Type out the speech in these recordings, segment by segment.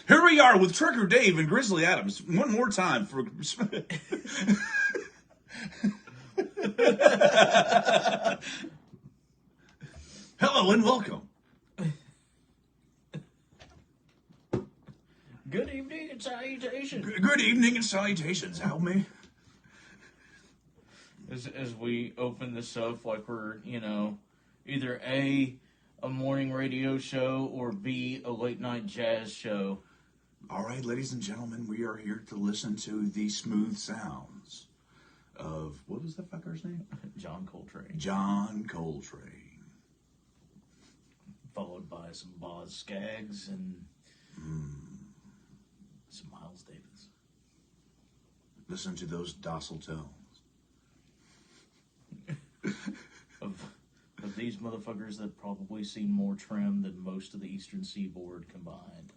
Here we are with Trucker Dave and Grizzly Adams. One more time for. Hello and welcome. Good evening and salutations. Good evening and salutations. Help me. As we open this up, like we're, either A, a morning radio show, or B, a late night jazz show. All right, ladies and gentlemen, we are here to listen to the smooth sounds of, what was that fucker's name? John Coltrane. John Coltrane. Followed by some Boz Scaggs and some Miles Davis. Listen to those docile tones. Of these motherfuckers that probably seen more trim than most of the Eastern Seaboard combined.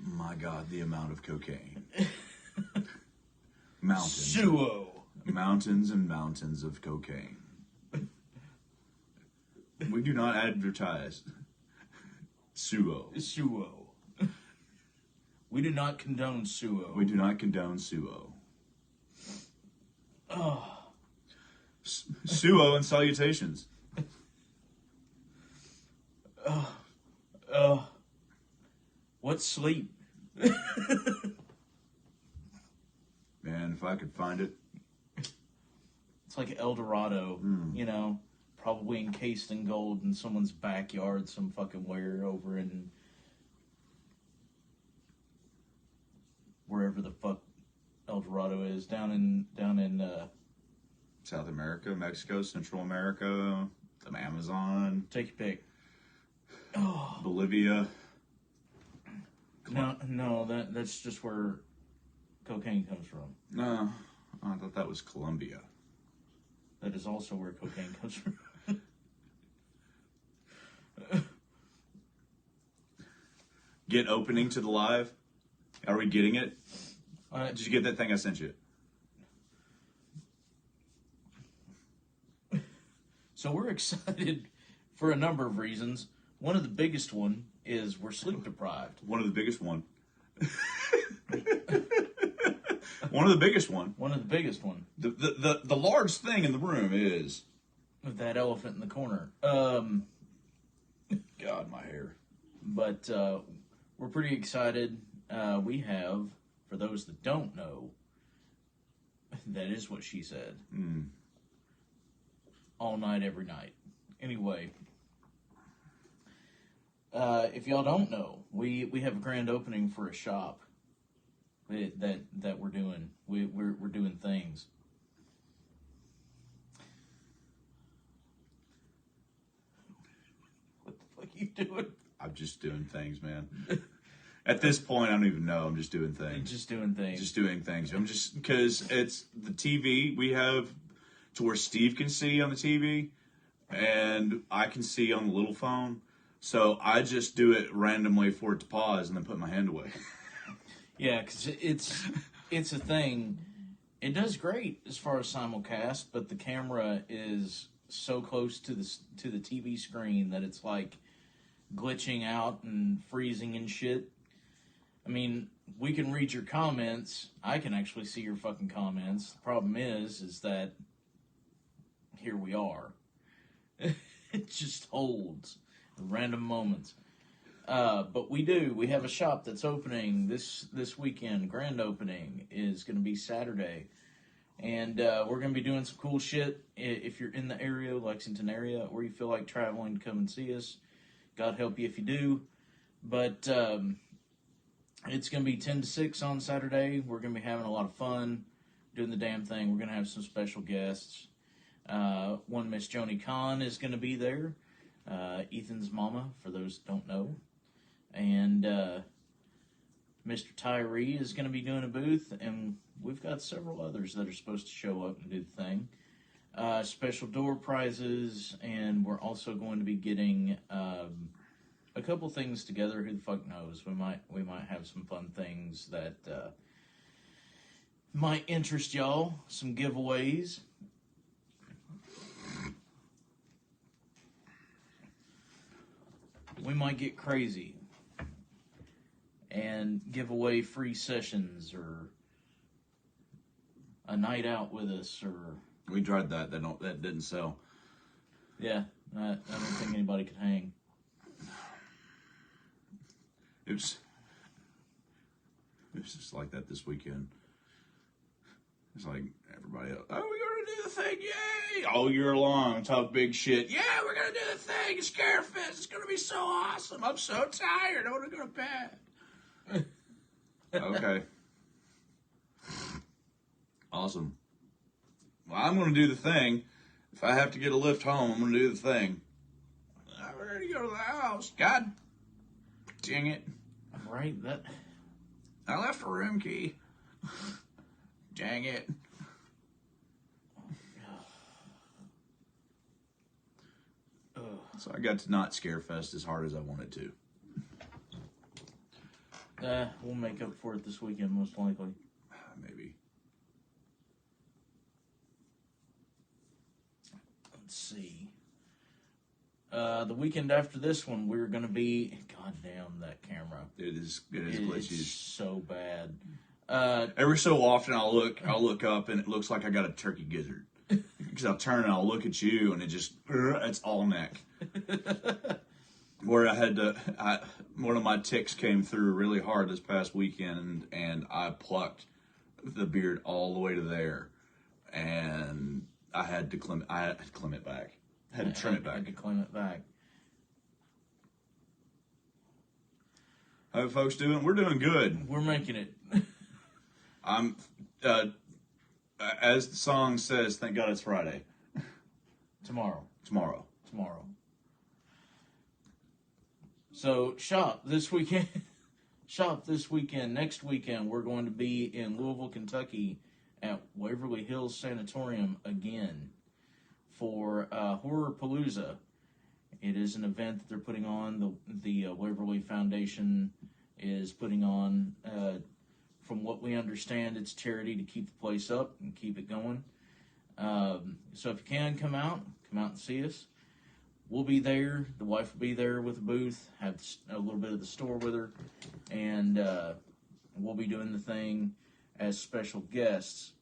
My God, the amount of cocaine. Mountains. Suo. Mountains and mountains of cocaine. We do not advertise. Suo. Suo. We do not condone suo. We do not condone suo. Oh. Suo and salutations. What's sleep? Man, if I could find it. It's like El Dorado, probably encased in gold in someone's backyard, some fucking where over in wherever the fuck El Dorado is, down in South America, Mexico, Central America, the Amazon. take your pick. Bolivia. No, that's just where cocaine comes from. No, I thought that was Colombia. That is also where cocaine comes from. Get opening to the live. Are we getting it? Did you get that thing I sent you? So we're excited for a number of reasons. One of the biggest one is we're sleep deprived. One of the biggest one. One of the biggest one. One of the biggest one. The large thing in the room is That elephant in the corner. God, my hair. But we're pretty excited. We have, for those that don't know, that is what she said. All night, every night. Anyway, if y'all don't know, we have a grand opening for a shop that we're doing. We're doing things. What the fuck are you doing? I'm just doing things, man. At this point, I don't even know. I'm just doing things. Just doing things. Just doing things. I'm just, because it's the TV we have to where Steve can see on the TV and I can see on the little phone. So I just do it randomly for it to pause and then put my hand away. Yeah, because it's a thing. It does great as far as simulcast, but the camera is so close to the TV screen that it's like glitching out and freezing and shit. I mean, we can read your comments. I can actually see your fucking comments. The problem is that here we are. It just holds random moments. But we have a shop that's opening this weekend. Grand opening is going to be Saturday. And we're going to be doing some cool shit. If you're in the area, Lexington area, or you feel like traveling to come and see us, God help you if you do. But it's going to be 10 to 6 on Saturday. We're going to be having a lot of fun doing the damn thing. We're going to have some special guests. One Miss Joni Khan is going to be there. Ethan's mama, for those that don't know. And Mr. Tyree is going to be doing a booth. And we've got several others that are supposed to show up and do the thing. Special door prizes. And we're also going to be getting a couple things together. Who the fuck knows? We might have some fun things that might interest y'all. Some giveaways. We might get crazy. And and give away free sessions or a night out with us, or We tried that. That didn't sell. yeah, I don't think anybody could hang. It was just like that this weekend. It's like everybody else, oh, we're going to do the thing, yay! All year long, talk big shit. Yeah, we're going to do the thing, it's Scarefest, it's going to be so awesome. I'm so tired, I want to go to bed. Okay. Awesome. Well, I'm going to do the thing. If I have to get a lift home, I'm going to do the thing. I'm ready to go to the house. God dang it. Right? That. I left a room key. Dang it. So I got to not Scarefest as hard as I wanted to. We'll make up for it this weekend, most likely. Maybe. Let's see. The weekend after this one, we're going to be... God damn, that camera. It is glitchy. It's so bad. Every so often I'll look up and it looks like I got a turkey gizzard. Because I'll turn and I'll look at you and it's all neck. Where one of my ticks came through really hard this past weekend and I plucked the beard all the way to there. And I had to climb it back. I had to trim it back. Had to clean it back. How are folks doing? We're doing good. We're making it. I'm, as the song says, thank God it's Friday. Tomorrow. Tomorrow. So shop this weekend. Next weekend, we're going to be in Louisville, Kentucky, at Waverly Hills Sanatorium again for Horror Palooza. It is an event that they're putting on. The Waverly Foundation is putting on. From what we understand, it's charity to keep the place up and keep it going. So if you can come out and see us. We'll be there. The wife will be there with a booth, have a little bit of the store with her, and we'll be doing the thing as special guests.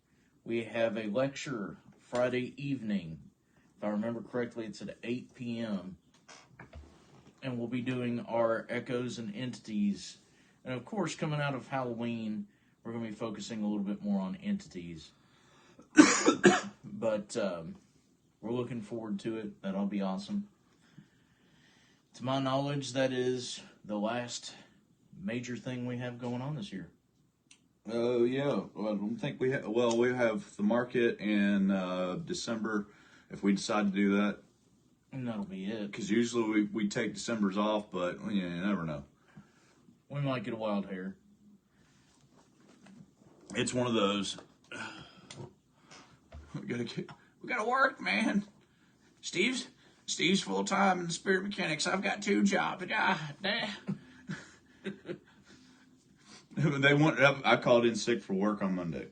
We have a lecture Friday evening. If I remember correctly, it's at 8 p.m. And we'll be doing our Echoes and Entities. And of course, coming out of Halloween, we're going to be focusing a little bit more on entities. But we're looking forward to it. That'll be awesome. To my knowledge, that is the last major thing we have going on this year. Oh, yeah. Well, I don't think we have... Well, we have the market in December, if we decide to do that. And that'll be it. Because usually we take December's off, but you never know. We might get a wild hair. It's one of those. We gotta work, man. Steve's full time in Spirit Mechanics. I've got 2 jobs. I called in sick for work on Monday,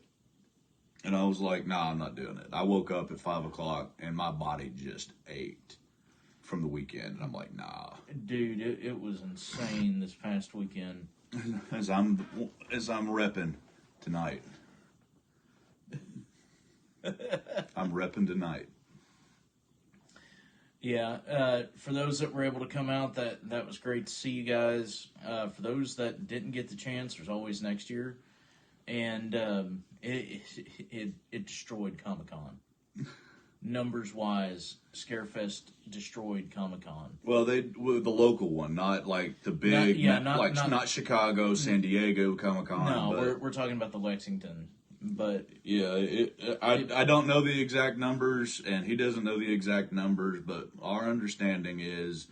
and I was like, "Nah, I'm not doing it." I woke up at 5 o'clock, and my body just ached from the weekend. And I'm like, "Nah." Dude, it was insane this past weekend. As I'm repping tonight. I'm repping tonight. Yeah, for those that were able to come out, that was great to see you guys. For those that didn't get the chance, there's always next year. And it destroyed Comic-Con. Numbers-wise, Scarefest destroyed Comic-Con. Well, the local one, not like the big, not Chicago, San Diego Comic-Con. No, we're talking about the Lexington. But yeah, I don't know the exact numbers, and he doesn't know the exact numbers. But our understanding is,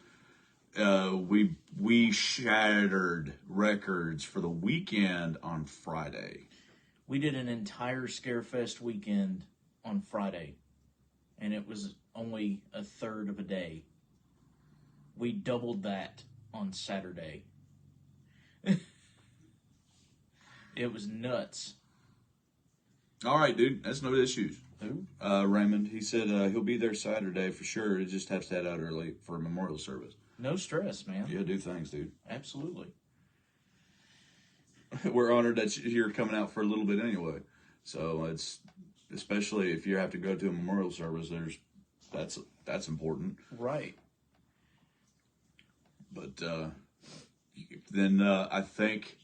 we shattered records for the weekend on Friday. We did an entire Scarefest weekend on Friday, and it was only a third of a day. We doubled that on Saturday. It was nuts. All right, dude. That's no issues. Who? Raymond. He said he'll be there Saturday for sure. He just has to head out early for a memorial service. No stress, man. Yeah, do things, dude. Absolutely. we're honored that you're coming out for a little bit anyway. So it's especially if you have to go to a memorial service. That's important. Right. But then I think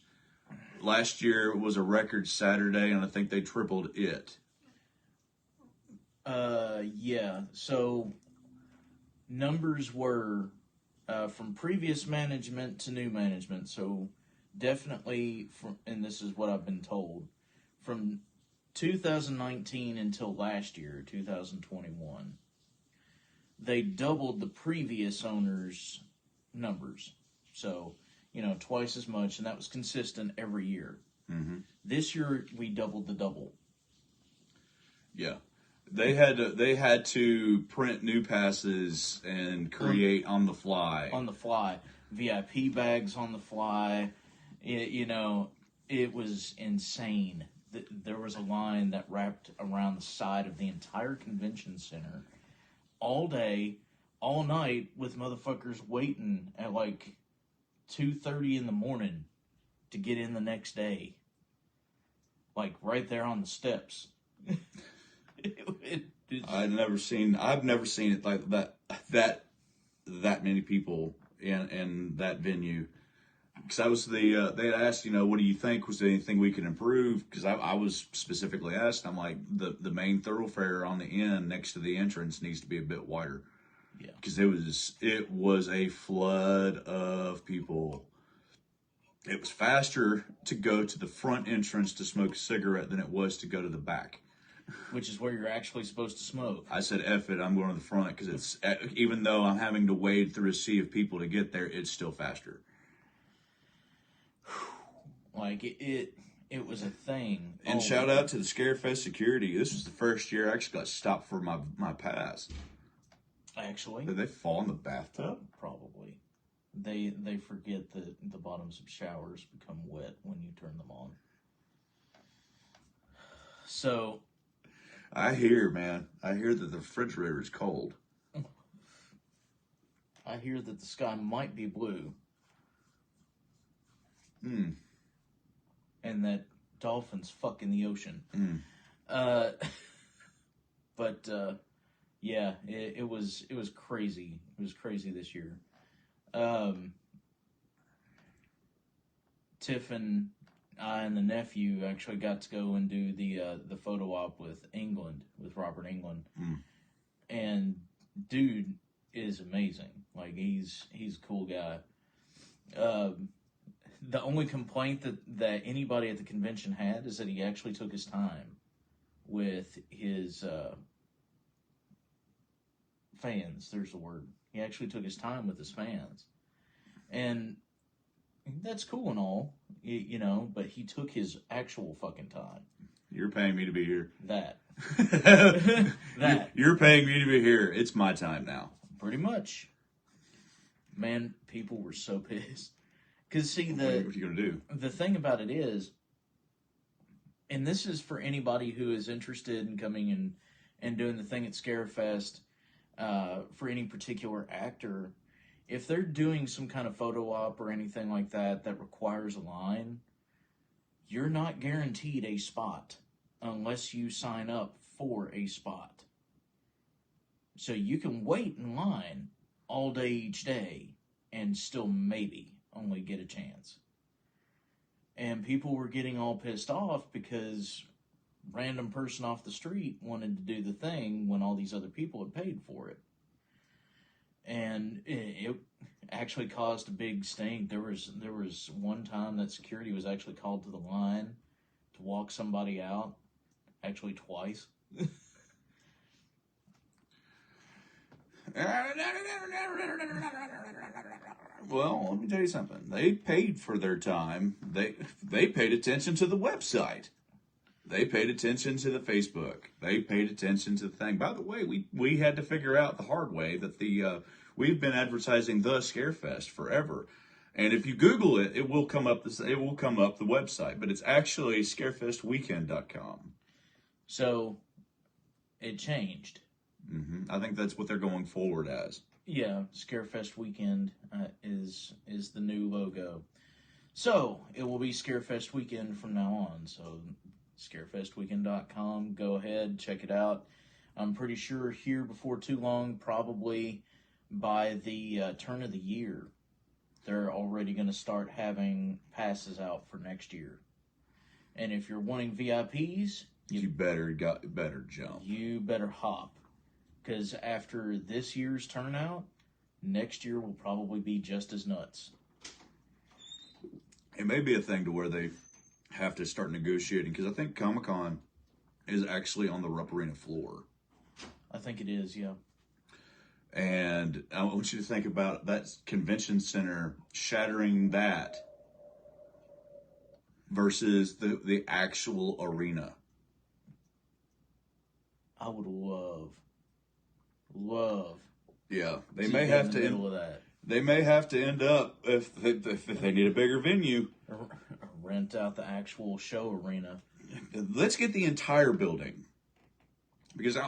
last year was a record Saturday, and I think they tripled it. Yeah. So numbers were from previous management to new management. So definitely from, and this is what I've been told, from 2019 until last year, 2021, they doubled the previous owner's numbers. So, twice as much, and that was consistent every year. Mm-hmm. This year, we doubled the double. Yeah. They had to print new passes and create on the fly. On the fly. VIP bags on the fly. It was insane. There was a line that wrapped around the side of the entire convention center all day, all night, with motherfuckers waiting at like 2:30 in the morning to get in the next day. Like right there on the steps. I've never seen it like that many people in that venue. Because I was they had asked, what do you think? Was there anything we could improve? Because I was specifically asked. I'm like, the main thoroughfare on the end next to the entrance needs to be a bit wider. Yeah. Because it was a flood of people. It was faster to go to the front entrance to smoke a cigarette than it was to go to the back. Which is where you're actually supposed to smoke. I said, F it, I'm going to the front because it's, even though I'm having to wade through a sea of people to get there, it's still faster. Like, it was a thing. And shout out to the Scarefest security. This was the first year I actually got stopped for my pass. Actually? Did they fall in the bathtub? Probably. They forget that the bottoms of showers become wet when you turn them on. So... I hear that the refrigerator is cold. I hear that the sky might be blue. Mm. And that dolphins fuck in the ocean. Mm. Yeah, it was crazy. It was crazy this year. Tiff and I and the nephew actually got to go and do the photo op with Robert Englund. Mm. And dude is amazing. Like, he's a cool guy. The only complaint that anybody at the convention had is that he actually took his time with his fans. There's the word. He actually took his time with his fans. And that's cool and all, but he took his actual fucking time. You're paying me to be here. That. You're paying me to be here. It's my time now. Pretty much. Man, people were so pissed. Because, see, what are you going to do? The thing about it is, and this is for anybody who is interested in coming and doing the thing at Scarefest, for any particular actor, if they're doing some kind of photo op or anything like that requires a line, you're not guaranteed a spot unless you sign up for a spot. So you can wait in line all day each day and still maybe only get a chance. And people were getting all pissed off because random person off the street wanted to do the thing when all these other people had paid for it. And it actually caused a big stink. There was one time that security was actually called to the line to walk somebody out. Actually, twice. Well, let me tell you something. They paid for their time. They paid attention to the website. They paid attention to the Facebook. They paid attention to the thing. By the way, we had to figure out the hard way that we've been advertising the Scarefest forever. And if you Google it, it will come up the website, but it's actually scarefestweekend.com. So it changed. Mm-hmm. I think that's what they're going forward as. Yeah, Scarefest Weekend is the new logo. So, it will be Scarefest weekend from now on. So, scarefestweekend.com. Go ahead, check it out. I'm pretty sure here before too long, probably by the turn of the year, they're already going to start having passes out for next year. And if you're wanting VIPs, You better jump. you better hop. Because after this year's turnout, next year will probably be just as nuts. It may be a thing to where they have to start negotiating, because I think Comic-Con is actually on the Rupp Arena floor. I think it is, yeah. And I want you to think about that convention center shattering that versus the actual arena. I would love. Yeah, they to may get have in the to. middle of that. They may have to end up if they need a bigger venue. Or rent out the actual show arena. Let's get the entire building, because I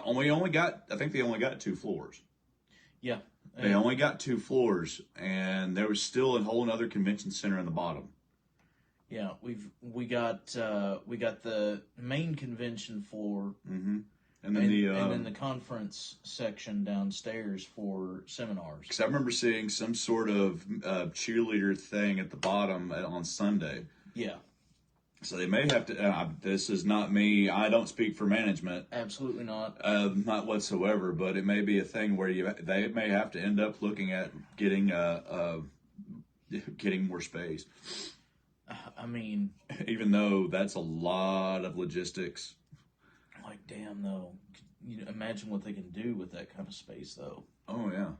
think they only got 2 floors. Yeah. They only got 2 floors, and there was still a whole other convention center in the bottom. Yeah, we got the main convention floor, Mm-hmm. and then the conference section downstairs for seminars. Because I remember seeing some sort of cheerleader thing at the bottom on Sunday. Yeah, So they may have to. This is not me. I don't speak for management. absolutely not. Not whatsoever. But it may be a thing where they may have to end up looking at getting more space. I mean, Even though that's a lot of logistics. like, damn though, you imagine what they can do with that kind of space though. Oh yeah.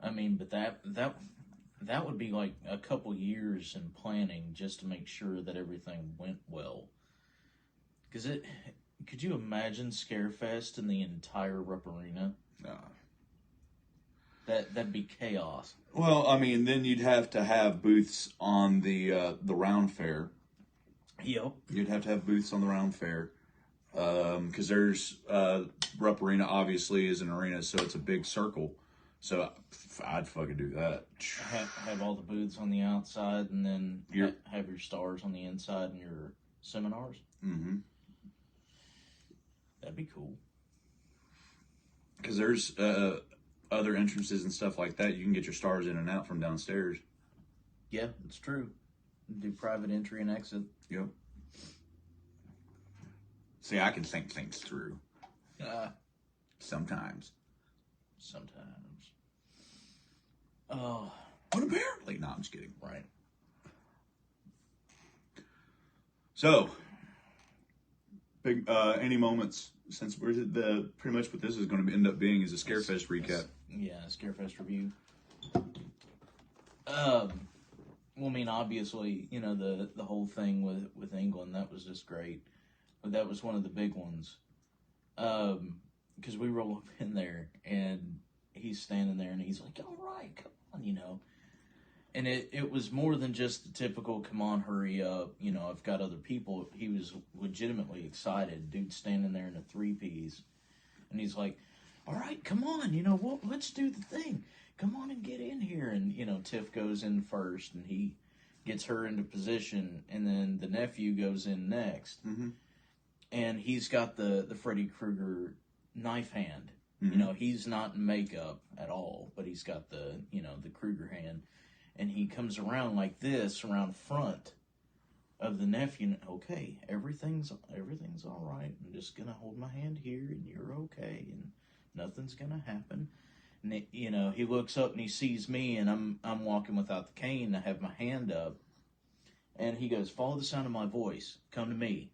I mean, but that would be like a couple years in planning just to make sure that everything went well. Because could you imagine Scarefest in the entire Rupp Arena? That'd be chaos. Well, I mean, then you'd have to have booths on the Round Fair. Yep. You'd have to have booths on the Round Fair. Because there's Rupp Arena obviously is an arena, so it's a big circle. So I'd fucking do that. Have all the booths on the outside, and then Yep. have your stars on the inside and your seminars. Mm-hmm. That'd be cool. Because there's other entrances and stuff like that. You can get your stars in and out from downstairs. Yeah, it's true. Do private entry and exit. Yep. See, I can think things through sometimes. Sometimes. Oh, But apparently, no, I'm just kidding. right. So, big any moments since we're pretty much what this is going to end up being is a Scarefest recap. Yeah, Scarefest review. Well, I mean, obviously, you know, the whole thing with England, that was just great. But that was one of the big ones. Because we roll up in there, and he's standing there, and he's like, all right, come on, you know. And it was more than just the typical, come on, hurry up, you know, I've got other people. He was legitimately excited. Dude standing there in a three-piece. And he's like, all right, come on, you know, let's do the thing. Come on and get in here. And, you know, Tiff goes in first, and he gets her into position, and then the nephew goes in next. Mm-hmm. And he's got the Freddy Krueger knife hand. Mm-hmm. You know, he's not in makeup at all, but he's got the Krueger hand. And he comes around like this, around front of the nephew. Okay, everything's all right. I'm just gonna hold my hand here, and you're okay, and nothing's gonna happen. And it, you know, he looks up and he sees me, and I'm walking without the cane. I have my hand up, and he goes, "Follow the sound of my voice. Come to me."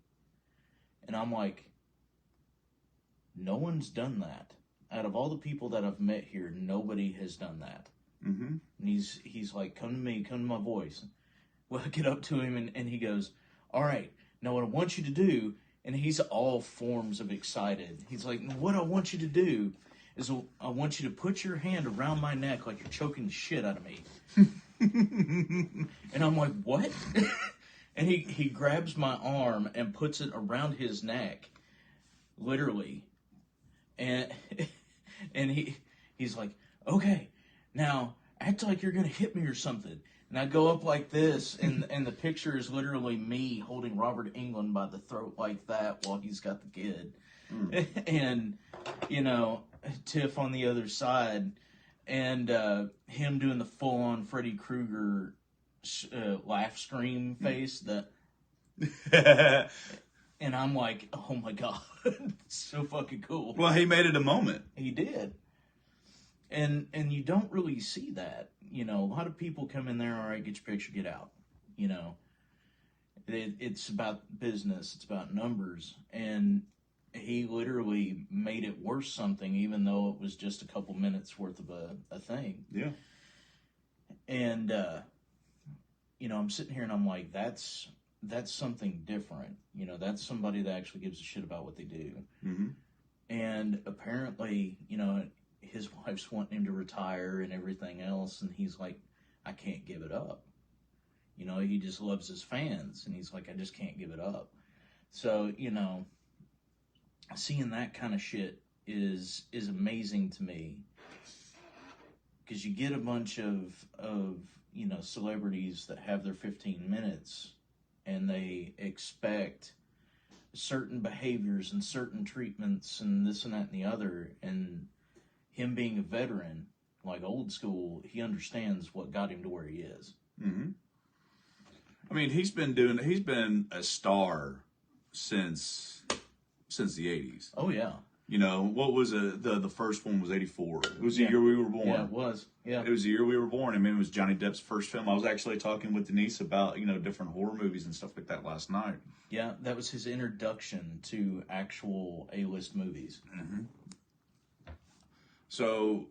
And I'm like, no one's done that. Out of all the people that I've met here, nobody has done that. Mm-hmm. And he's like, come to me, come to my voice. Well, I get up to him, and he goes, all right, now what I want you to do, and he's all forms of excited. He's like, what I want you to do is I want you to put your hand around my neck like you're choking the shit out of me. And I'm like, what? And he grabs my arm and puts it around his neck, literally. And he's like, okay, now act like you're gonna hit me or something. And I go up like this, and the picture is literally me holding Robert Englund by the throat like that while he's got the kid. And, you know, Tiff on the other side, and him doing the full-on Freddy Krueger laugh scream face. And I'm like, oh my God, it's so fucking cool. Well, he made it a moment. He did. And you don't really see that. You know, a lot of people come in there, all right, get your picture, get out. You know, it's about business, it's about numbers. And he literally made it worth something, even though it was just a couple minutes worth of a thing. Yeah. And, you know, I'm sitting here and I'm like, that's something different. You know, that's somebody that actually gives a shit about what they do. Mm-hmm. And apparently, you know, his wife's wanting him to retire and everything else, and he's like, I can't give it up. You know, he just loves his fans, and he's like, I just can't give it up. So, you know, seeing that kind of shit is amazing to me, because you get a bunch of you know, celebrities that have their 15 minutes, and they expect certain behaviors and certain treatments and this and that and the other. And him being a veteran, like old school, he understands what got him to where he is. Mm-hmm. I mean, he's been a star since the 80s. Oh yeah. You know, what was the first one was 84. It was the Yeah. year we were born. Yeah, it was. Yeah. It was the year we were born. I mean, it was Johnny Depp's first film. I was actually talking with Denise about, you know, different horror movies and stuff like that last night. Yeah, that was his introduction to actual A-list movies. Mm-hmm. So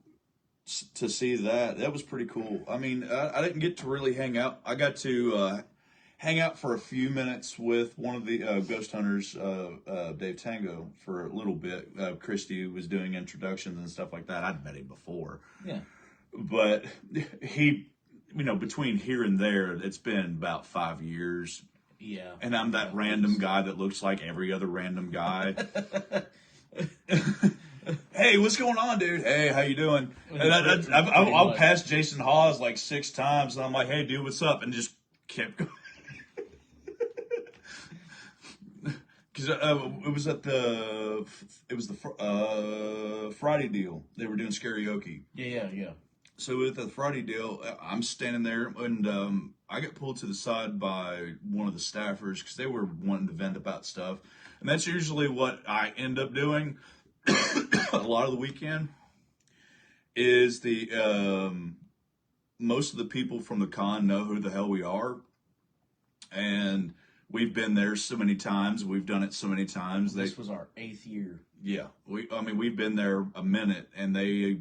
to see that was pretty cool. I mean, I didn't get to really hang out. I got to hang out for a few minutes with one of the ghost hunters, Dave Tango, for a little bit. Christy was doing introductions and stuff like that. I'd met him before. Yeah. But he, you know, between here and there, it's been about 5 years. Yeah. And I'm that random guy that looks like every other random guy. Hey, what's going on, dude? Hey, how you doing? And I'll pass Jason Hawes like 6 times, and I'm like, hey, dude, what's up? And just kept going. Because it was the Friday deal. They were doing karaoke. Yeah. So with the Friday deal, I'm standing there, and I got pulled to the side by one of the staffers because they were wanting to vent about stuff. And that's usually what I end up doing a lot of the weekend, is most of the people from the con know who the hell we are. And we've been there so many times. We've done it so many times. This was our 8th year. Yeah. We've been there a minute, and they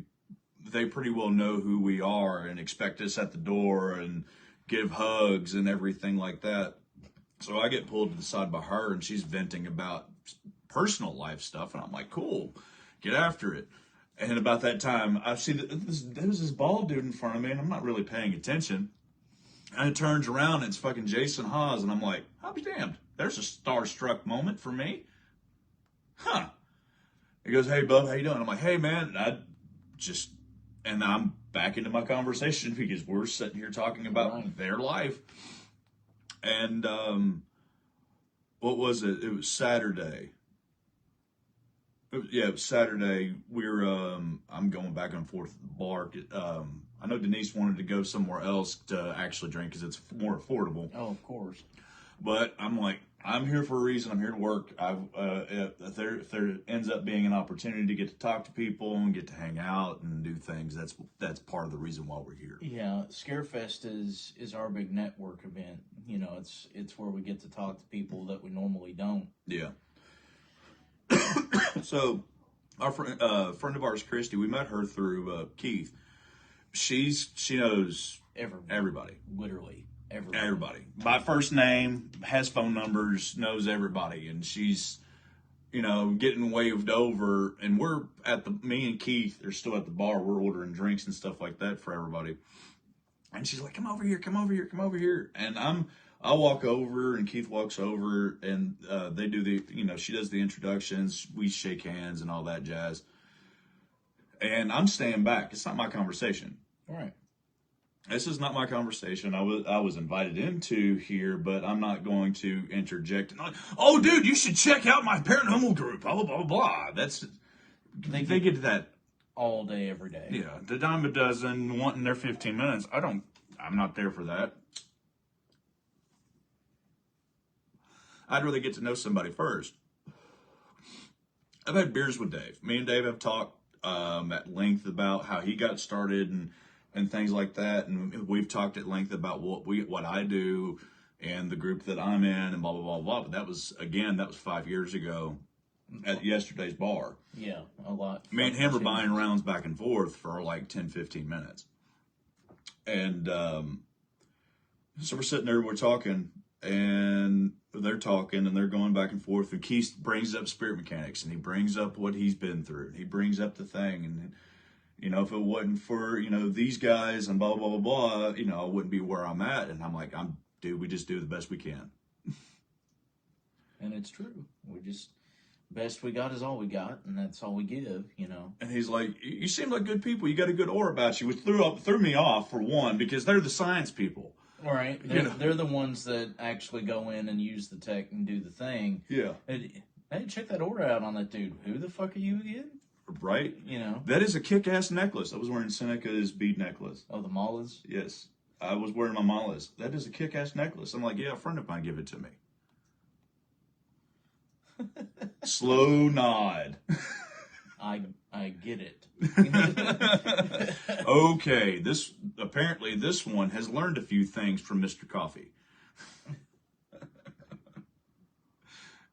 pretty well know who we are and expect us at the door and give hugs and everything like that. So I get pulled to the side by her, and she's venting about personal life stuff, and I'm like, cool, get after it. And about that time, I see that there was this bald dude in front of me, and I'm not really paying attention. And it turns around, and it's fucking Jason Hawes, and I'm like, I'll be damned. There's a starstruck moment for me. Huh. He goes, hey, bub, how you doing? I'm like, hey, man, and I'm back into my conversation because we're sitting here talking about their life. And what was it? It was Saturday. It was Saturday. I'm going back and forth at the bar. I know Denise wanted to go somewhere else to actually drink because it's more affordable. Oh, of course. But I'm like, I'm here for a reason. I'm here to work. If there ends up being an opportunity to get to talk to people and get to hang out and do things, that's part of the reason why we're here. Yeah, Scarefest is our big network event. You know, it's where we get to talk to people that we normally don't. Yeah. So, our friend of ours, Christy, we met her through Keith. She knows everybody. Literally everybody by first name, has phone numbers, knows everybody, and she's, you know, getting waved over. And me and Keith are still at the bar. We're ordering drinks and stuff like that for everybody. And she's like, come over here. And I walk over, and Keith walks over, and they do she does the introductions. We shake hands and all that jazz. And I'm staying back. It's not my conversation. All right. This is not my conversation. I was invited into here, but I'm not going to interject. And like, oh, dude, you should check out my paranormal group. Blah blah blah blah. That's they get to that. all day, every day. Yeah, the dime a dozen wanting their 15 minutes. I'm not there for that. I'd rather get to know somebody first. I've had beers with Dave. Me and Dave have talked at length about how he got started and things like that, and we've talked at length about what I do and the group that I'm in and blah blah blah blah. But that was 5 years ago at yesterday's bar. Yeah, a lot. Me and him were buying rounds back and forth for like 10, 15 minutes. And so we're sitting there, we're talking, and they're talking, and they're going back and forth. And Keith brings up spirit mechanics, and he brings up what he's been through. And he brings up the thing. And, you know, if it wasn't for, you know, these guys and blah, blah, blah, blah, you know, I wouldn't be where I'm at. And I'm like, dude, we just do the best we can. And it's true. We just, best we got is all we got, and that's all we give, you know. And he's like, you seem like good people. You got a good aura about you, which threw me off, for one, because they're the science people. All right. They're the ones that actually go in and use the tech and do the thing. Yeah. Hey, check that aura out on that dude. Who the fuck are you again? Right? You know. That is a kick-ass necklace. I was wearing Seneca's bead necklace. Oh, the malas? Yes. I was wearing my malas. That is a kick-ass necklace. I'm like, yeah, a friend of mine gave it to me. Slow nod. I get it. Okay, apparently this one has learned a few things from Mr. Coffee.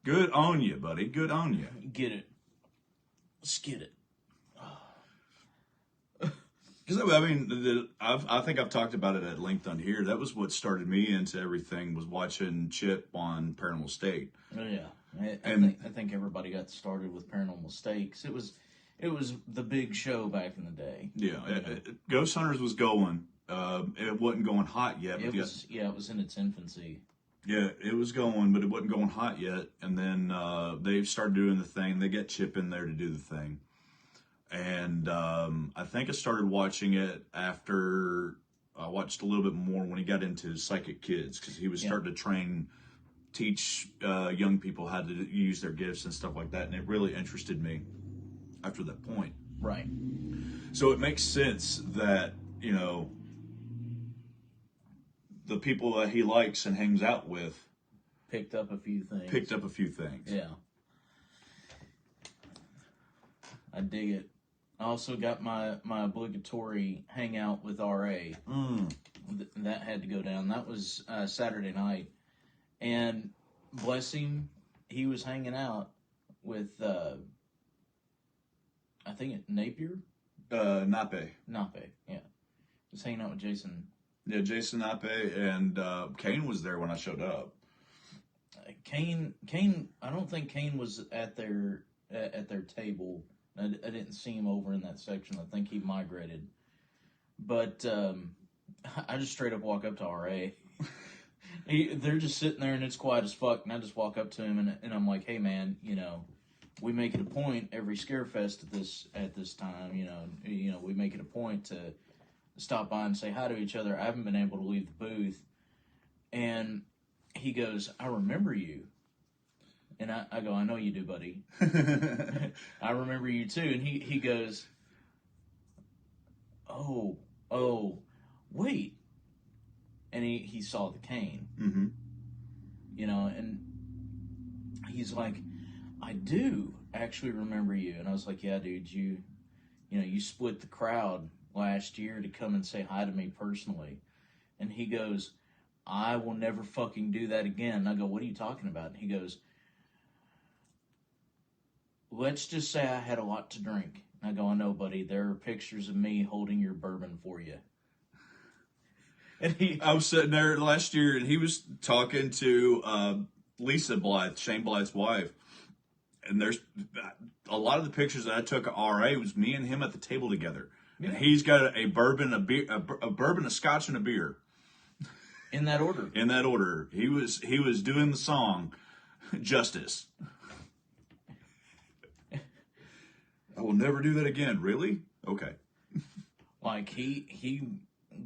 Good on you, buddy. Good on you. Get it. Skid it. Because I mean, I think I've talked about it at length on here. That was what started me into everything, was watching Chip on Paranormal State. Oh yeah, I think everybody got started with Paranormal Stakes. It was the big show back in the day. Yeah, Ghost Hunters was going. It wasn't going hot yet. It was in its infancy. Yeah, it was going, but it wasn't going hot yet. And then they started doing the thing. They got Chip in there to do the thing. And I think I started watching it after I watched a little bit more when he got into Psychic Kids, because he was starting to teach young people how to use their gifts and stuff like that. And it really interested me after that point. Right. So it makes sense that, you know, the people that he likes and hangs out with picked up a few things. Yeah. I dig it. I also got my obligatory hangout with RA. That had to go down. That was Saturday night. And bless him, he was hanging out with, I think Napier? Nape. Nape, yeah. He was hanging out with Jason. Yeah, Jason Nape, and Kane was there when I showed up. Kane, I don't think Kane was at their table. I didn't see him over in that section. I think he migrated. But I just straight up walk up to RA. They're just sitting there and it's quiet as fuck. And I just walk up to him and I'm like, hey man, you know, we make it a point every Scarefest at this time. You know, we make it a point to stop by and say hi to each other. I haven't been able to leave the booth. And he goes, I remember you. And I go, I know you do, buddy. I remember you too. And he goes, oh, wait. And he saw the cane. Mm-hmm. You know, and he's like, I do actually remember you. And I was like, yeah, dude, you split the crowd last year to come and say hi to me personally. And he goes, I will never fucking do that again. And I go, what are you talking about? And he goes, let's just say I had a lot to drink. And I go, I know, buddy. There are pictures of me holding your bourbon for you. And I was sitting there last year, and he was talking to Lisa Blythe, Shane Blythe's wife. And there's a lot of the pictures that I took of RA was me and him at the table together. Yeah. And he's got a bourbon, a bourbon, a scotch, and a beer. In that order. In that order. He was doing the song Justice. I will never do that again. Really? Okay. Like he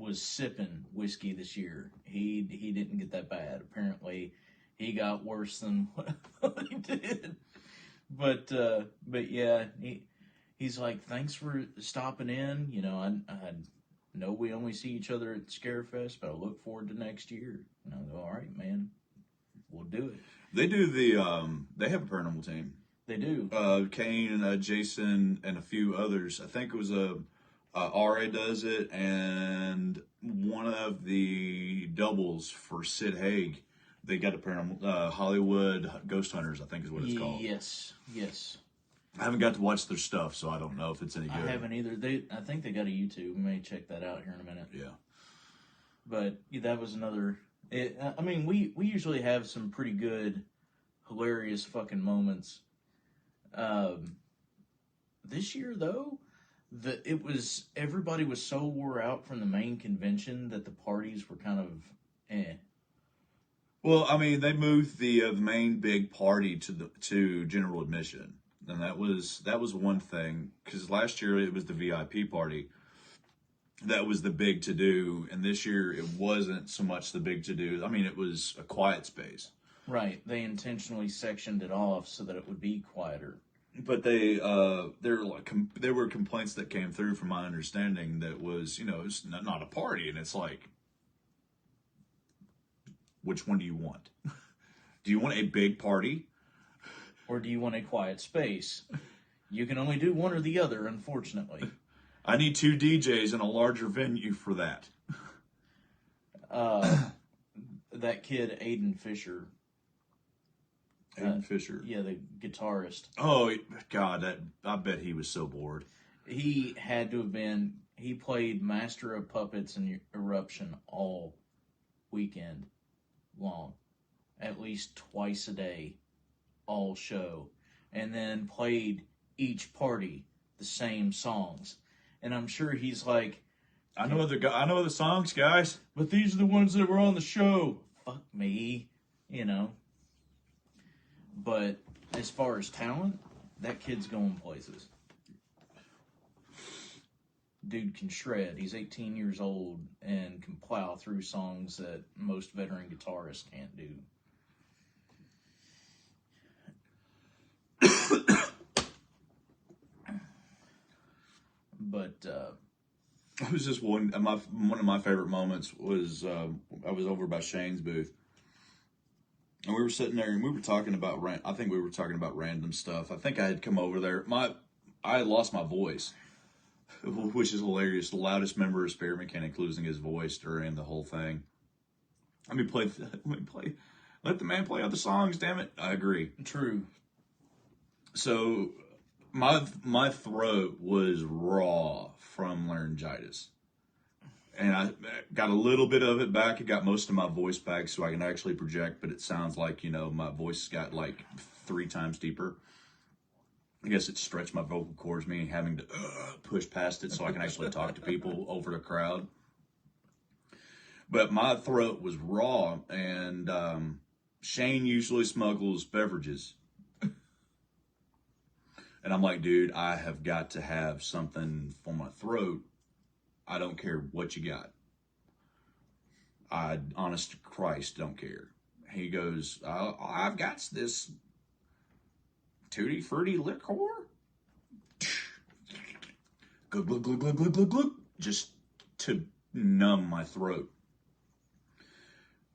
was sipping whiskey this year. He didn't get that bad. Apparently, he got worse than what he did. But yeah, he's like, thanks for stopping in. You know, I know we only see each other at Scarefest, but I look forward to next year. And I go, all right, man, we'll do it. They do they have a paranormal team. They do. Kane and Jason and a few others. I think it was RA does it, and one of the doubles for Sid Haig. They got a paranormal Hollywood Ghost Hunters, I think is what it's called. Yes. I haven't got to watch their stuff, so I don't know if it's any good. I haven't either. I think they got a YouTube. We may check that out here in a minute. Yeah. But yeah, that was another. I mean, we usually have some pretty good, hilarious fucking moments. This year though, everybody was so wore out from the main convention that the parties were kind of eh. Well, I mean, they moved the main big party to general admission, and that was one thing, because last year it was the VIP party. That was the big to do, and this year it wasn't so much the big to do. I mean, it was a quiet space. Right, they intentionally sectioned it off so that it would be quieter. But there were complaints that came through, from my understanding, that was, it's not a party, and it's like, which one do you want? Do you want a big party? Or do you want a quiet space? You can only do one or the other, unfortunately. I need 2 DJs in a larger venue for that. That kid, Aiden Fisher. Fisher. Yeah, the guitarist. Oh, God, I bet he was so bored. He had to have been. He played Master of Puppets and Eruption all weekend long. At least twice a day, all show. And then played each party the same songs. And I'm sure he's like, I know the songs, guys. but these are the ones that were on the show. Fuck me, But as far as talent, that kid's going places. Dude can shred. He's 18 years old and can plow through songs that most veteran guitarists can't do. But I was just one of my favorite moments was I was over by Shane's booth, and we were sitting there and we were talking about I think we were talking about random stuff. I think I had come over there. I had lost my voice, which is hilarious. The loudest member of Spirit Mechanic losing his voice during the whole thing. Let me play. Let the man play other songs. Damn it! I agree. true. So my throat was raw from laryngitis, and I got a little bit of it back. I got most of my voice back, so I can actually project. But it sounds like my voice got like 3 times deeper. I guess it stretched my vocal cords, me having to push past it so I can actually talk to people over the crowd. But my throat was raw, and Shane usually smuggles beverages. And I'm like, dude, I have got to have something for my throat. I don't care what you got. I, honest to Christ, don't care. He goes, I've got this Tutti Frutti liquor. Glug, glug, glug, glug, glug, glug, glug. Just to numb my throat.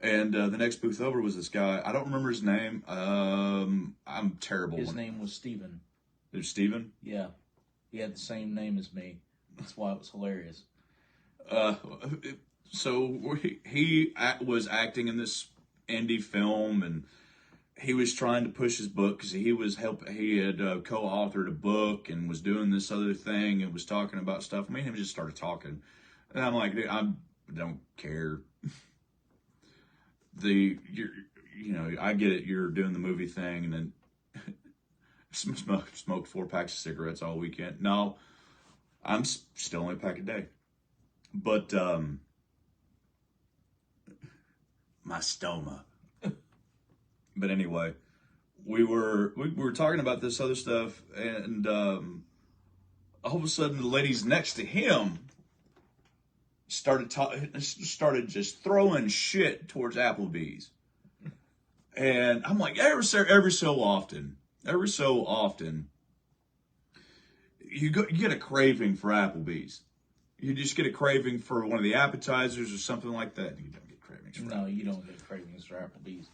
And the next booth over was this guy. I don't remember his name. I'm terrible. His name was Steven. It was Steven? Yeah. He had the same name as me. That's why it was hilarious. So he was acting in this indie film, and he was trying to push his book because he had co-authored a book and was doing this other thing and was talking about stuff. Me and him just started talking, and I'm like, dude, I don't care. I get it. You're doing the movie thing, and then smoked 4 packs of cigarettes all weekend. No, I'm still only a pack a day. But my stoma. But anyway, we were talking about this other stuff, and all of a sudden the ladies next to him started just throwing shit towards Applebee's, and I'm like, every so often, you get a craving for Applebee's. You just get a craving for one of the appetizers or something like that. You don't get cravings for No, you don't get cravings for Applebee's.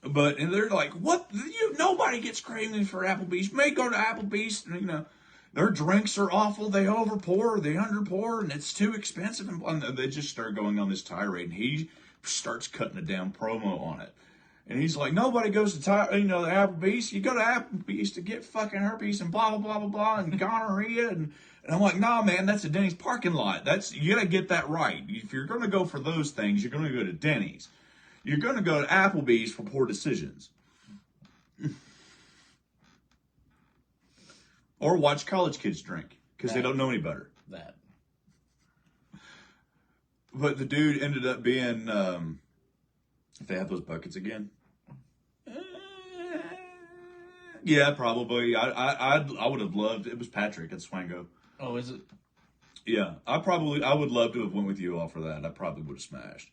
But and they're like, what? Nobody gets cravings for Applebee's. You may go to Applebee's, and their drinks are awful. They overpour, they underpour, and it's too expensive. And they just start going on this tirade, and he starts cutting a damn promo on it. And he's like, nobody goes to the Applebee's. You go to Applebee's to get fucking herpes and blah blah blah blah blah and gonorrhea and I'm like, nah, man, that's a Denny's parking lot. You gotta get that right. If you're gonna go for those things, you're gonna go to Denny's. You're gonna go to Applebee's for poor decisions. Or watch college kids drink because they don't know any better. That. But the dude ended up being, if they have those buckets again, yeah, probably. I would have loved. It was Patrick at Swango. Oh, is it? Yeah, I would love to have went with you all for that. I probably would have smashed.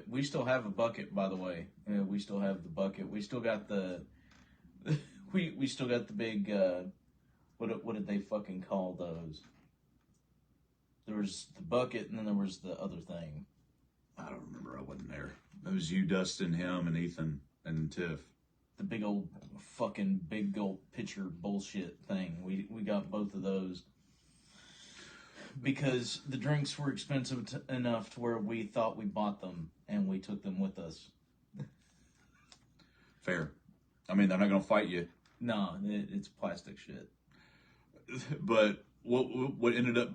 We still have a bucket, by the way. We still have the bucket. We still got the. we still got the big. What did they fucking call those? There was the bucket, and then there was the other thing. I don't remember. I wasn't there. It was you, Dustin, him, and Ethan, and Tiff. The big old pitcher bullshit thing. We got both of those because the drinks were expensive enough to where we thought we bought them and we took them with us. Fair. I mean, they're not going to fight you. No, it's plastic shit. But what ended up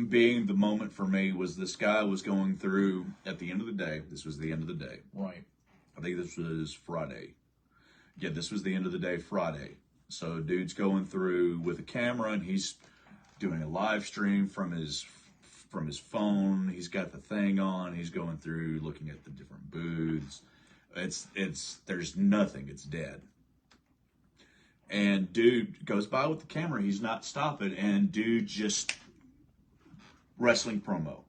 being the moment for me was this guy was going through at the end of the day. This was the end of the day. Right. I think this was Friday. Yeah, this was the end of the day, Friday. So dude's going through with a camera and he's doing a live stream from his phone. He's got the thing on. He's going through looking at the different booths. There's nothing. It's dead. And dude goes by with the camera. He's not stopping. And dude just wrestling promo.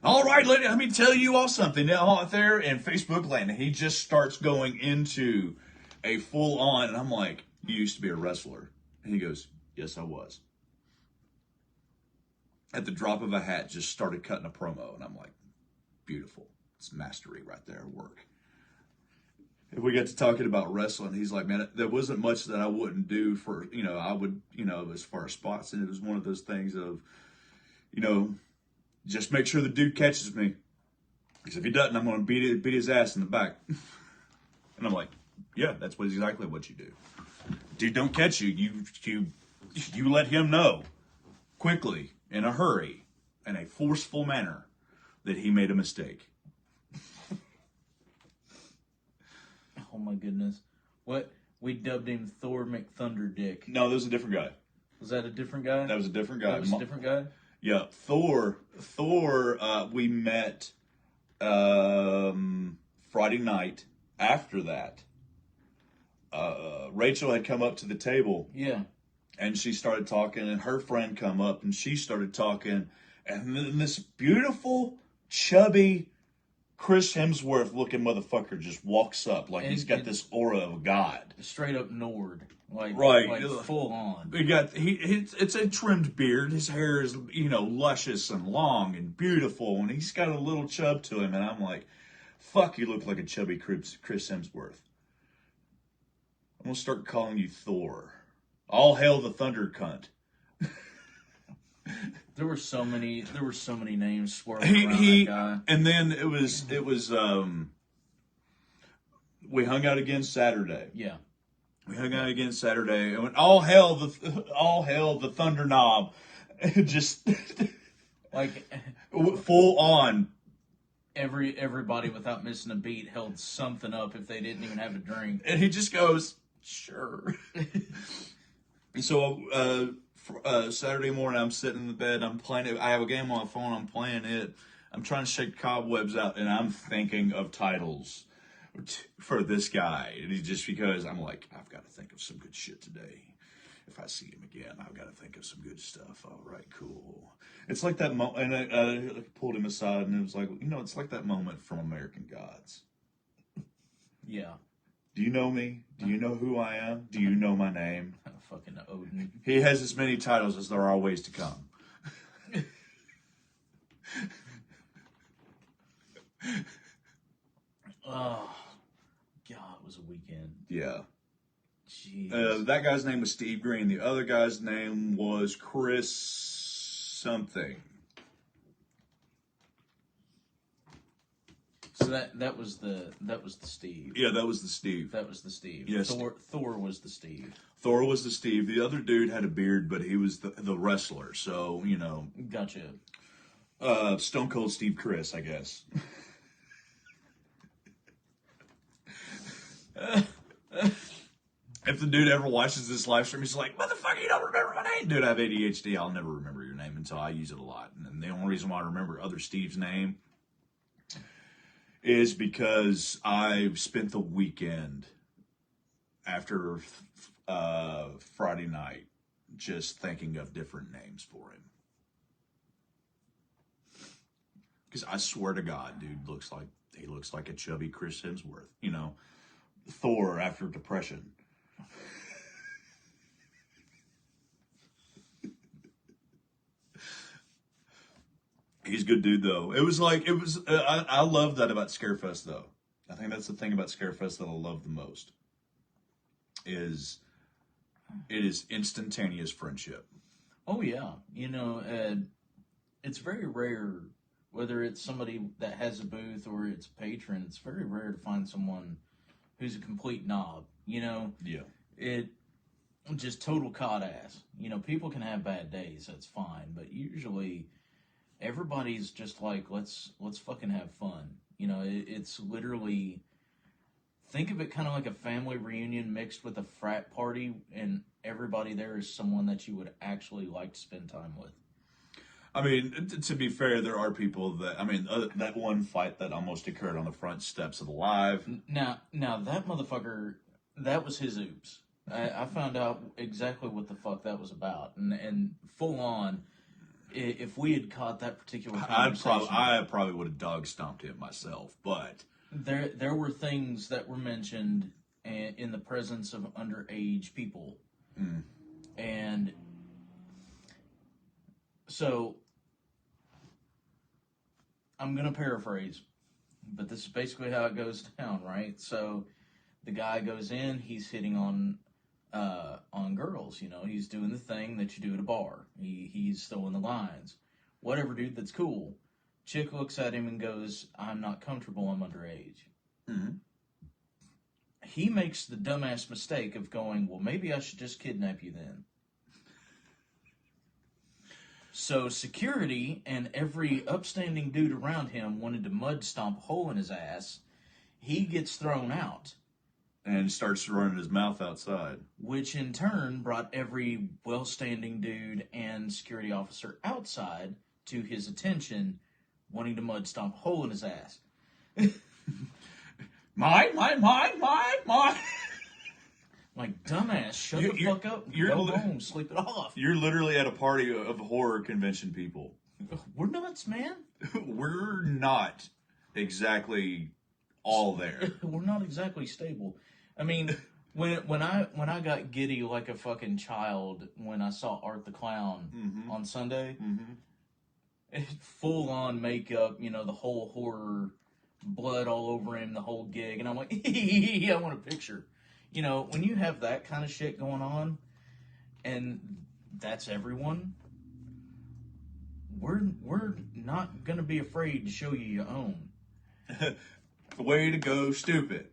All right, let me tell you all something now out there in Facebook land. He just starts going into a full on, and I'm like, you used to be a wrestler. And he goes, yes, I was. At the drop of a hat, just started cutting a promo, and I'm like, beautiful. It's mastery right there at work. If we get to talking about wrestling, he's like, man, there wasn't much that I wouldn't do for, I would, as far as spots, and it was one of those things of, just make sure the dude catches me. Because if he doesn't, I'm going to beat his ass in the back. And I'm like, yeah, that's exactly what you do. Dude, don't catch you. You let him know quickly, in a hurry, in a forceful manner, that he made a mistake. Oh my goodness. What? We dubbed him Thor McThunderdick. No, that was a different guy. Was that a different guy? That was a different guy. That was a different guy? Yeah, Thor, we met Friday night. After that, Rachel had come up to the table. Yeah. And she started talking, and her friend come up, and she started talking. And then this beautiful, chubby, Chris Hemsworth looking motherfucker just walks up like he's got this aura of God. Straight up Nord. Like full on. It's a trimmed beard. His hair is, luscious and long and beautiful, and he's got a little chub to him, and I'm like, fuck, you look like a chubby Chris Hemsworth. I'm gonna start calling you Thor. All hail the thunder cunt. There were so many names swirling around that guy. And then it was we hung out again Saturday. Yeah. We hung out again Saturday and went, all hail the thunder knob. Just like full on. Everybody without missing a beat held something up if they didn't even have a drink. And he just goes, sure. So Saturday morning, I'm sitting in the bed. I'm playing it. I have a game on my phone. I'm playing it. I'm trying to shake cobwebs out, and I'm thinking of titles for this guy. And just because I'm like, I've got to think of some good shit today. If I see him again, I've got to think of some good stuff. All right, cool. It's like that moment, and I pulled him aside, and it was like, it's like that moment from American Gods. Yeah. Do you know me? Do you know who I am? Do you know my name? Fucking Odin. He has as many titles as there are ways to come. Oh, God, it was a weekend. Yeah. Jeez. That guy's name was Steve Green. The other guy's name was Chris something. So that was the Steve. Yeah, that was the Steve. That was the Steve. Yes. Thor was the Steve. Thor was the Steve. The other dude had a beard, but he was the wrestler. So, Gotcha. Stone Cold Steve Chris, I guess. If the dude ever watches this live stream, he's like, motherfucker, you don't remember my name. Dude, I have ADHD. I'll never remember your name until I use it a lot. And the only reason why I remember other Steve's name is because I spent the weekend after Friday night just thinking of different names for him. Because I swear to God, dude, he looks like a chubby Chris Hemsworth. Thor after depression. He's a good dude, though. I love that about Scarefest, though. I think that's the thing about Scarefest that I love the most. It is instantaneous friendship. Oh, yeah. It's very rare, whether it's somebody that has a booth or it's a patron, it's very rare to find someone who's a complete knob. Yeah. It just total cod ass. People can have bad days, that's fine, but usually everybody's just like, let's fucking have fun. It's literally, think of it kind of like a family reunion mixed with a frat party, and everybody there is someone that you would actually like to spend time with. I mean, to be fair, there are people that one fight that almost occurred on the front steps of the live. Now that motherfucker, that was his oops. I found out exactly what the fuck that was about, and full on, if we had caught that particular conversation, I probably would have dog stomped him myself. But there were things that were mentioned in the presence of underage people, and so I'm gonna paraphrase, but this is basically how it goes down, right? So the guy goes in, he's hitting on girls, he's doing the thing that you do at a bar. He's throwing the lines. Whatever, dude, that's cool. Chick looks at him and goes, I'm not comfortable, I'm underage. Mm-hmm. He makes the dumbass mistake of going, well, maybe I should just kidnap you then. So security and every upstanding dude around him wanted to mud stomp a hole in his ass. He gets thrown out. And starts running his mouth outside. Which in turn brought every well-standing dude and security officer outside to his attention, wanting to mud stomp a hole in his ass. Mine. Like, dumbass, shut the fuck up. Go home, sleep it off. You're literally at a party of horror convention people. We're nuts, man. We're not exactly all there. We're not exactly stable. I mean, when I got giddy like a fucking child when I saw Art the Clown on Sunday, full on makeup, the whole horror, blood all over him, the whole gig, and I'm like, I want a picture. When you have that kind of shit going on, and that's everyone, we're not gonna be afraid to show you your own. Way to go, stupid.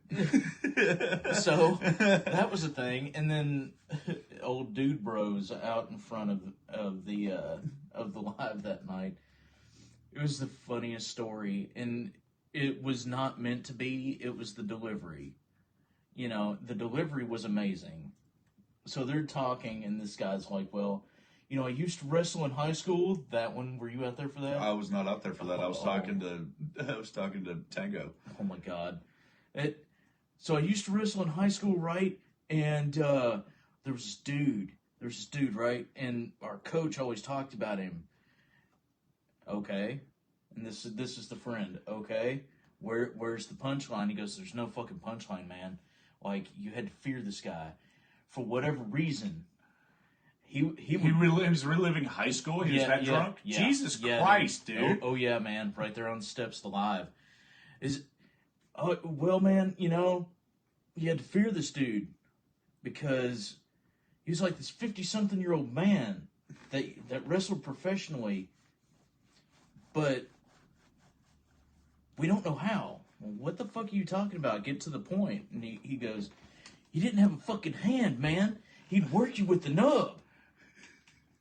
So that was a thing, and then old dude bros out in front of the live that night. It was the funniest story, and it was not meant to be. It was the delivery. The delivery was amazing. So they're talking, and this guy's like, "Well, I used to wrestle in high school." That one, were you out there for that? I was not out there for that. I was talking to Tango. Oh my God! So I used to wrestle in high school, right? And there was this dude, right? And our coach always talked about him. Okay. And this is the friend. Okay. Where's the punchline? He goes, there's no fucking punchline, man. Like, you had to fear this guy. For whatever reason, he was reliving high school. He was that drunk. Jesus Christ, dude. Oh yeah, man. Right there on the steps of the live. Well, man, you know, you had to fear this dude because he was like this 50-something-year-old man that wrestled professionally, but we don't know how. Well, what the fuck are you talking about? Get to the point. And he goes, he didn't have a fucking hand, man. He'd work you with the nub.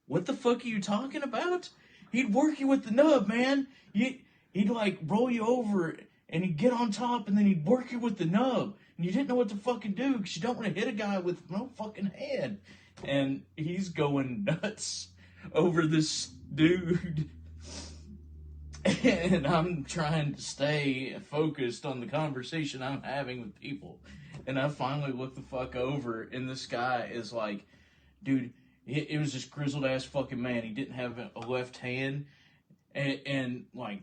What the fuck are you talking about? He'd work you with the nub, man. He'd like roll you over and he'd get on top and then he'd work you with the nub. And you didn't know what to fucking do because you don't want to hit a guy with no fucking hand. And he's going nuts over this dude. And I'm trying to stay focused on the conversation I'm having with people. And I finally look the fuck over, and this guy is like, dude, it was this grizzled ass fucking man. He didn't have a left hand. And like,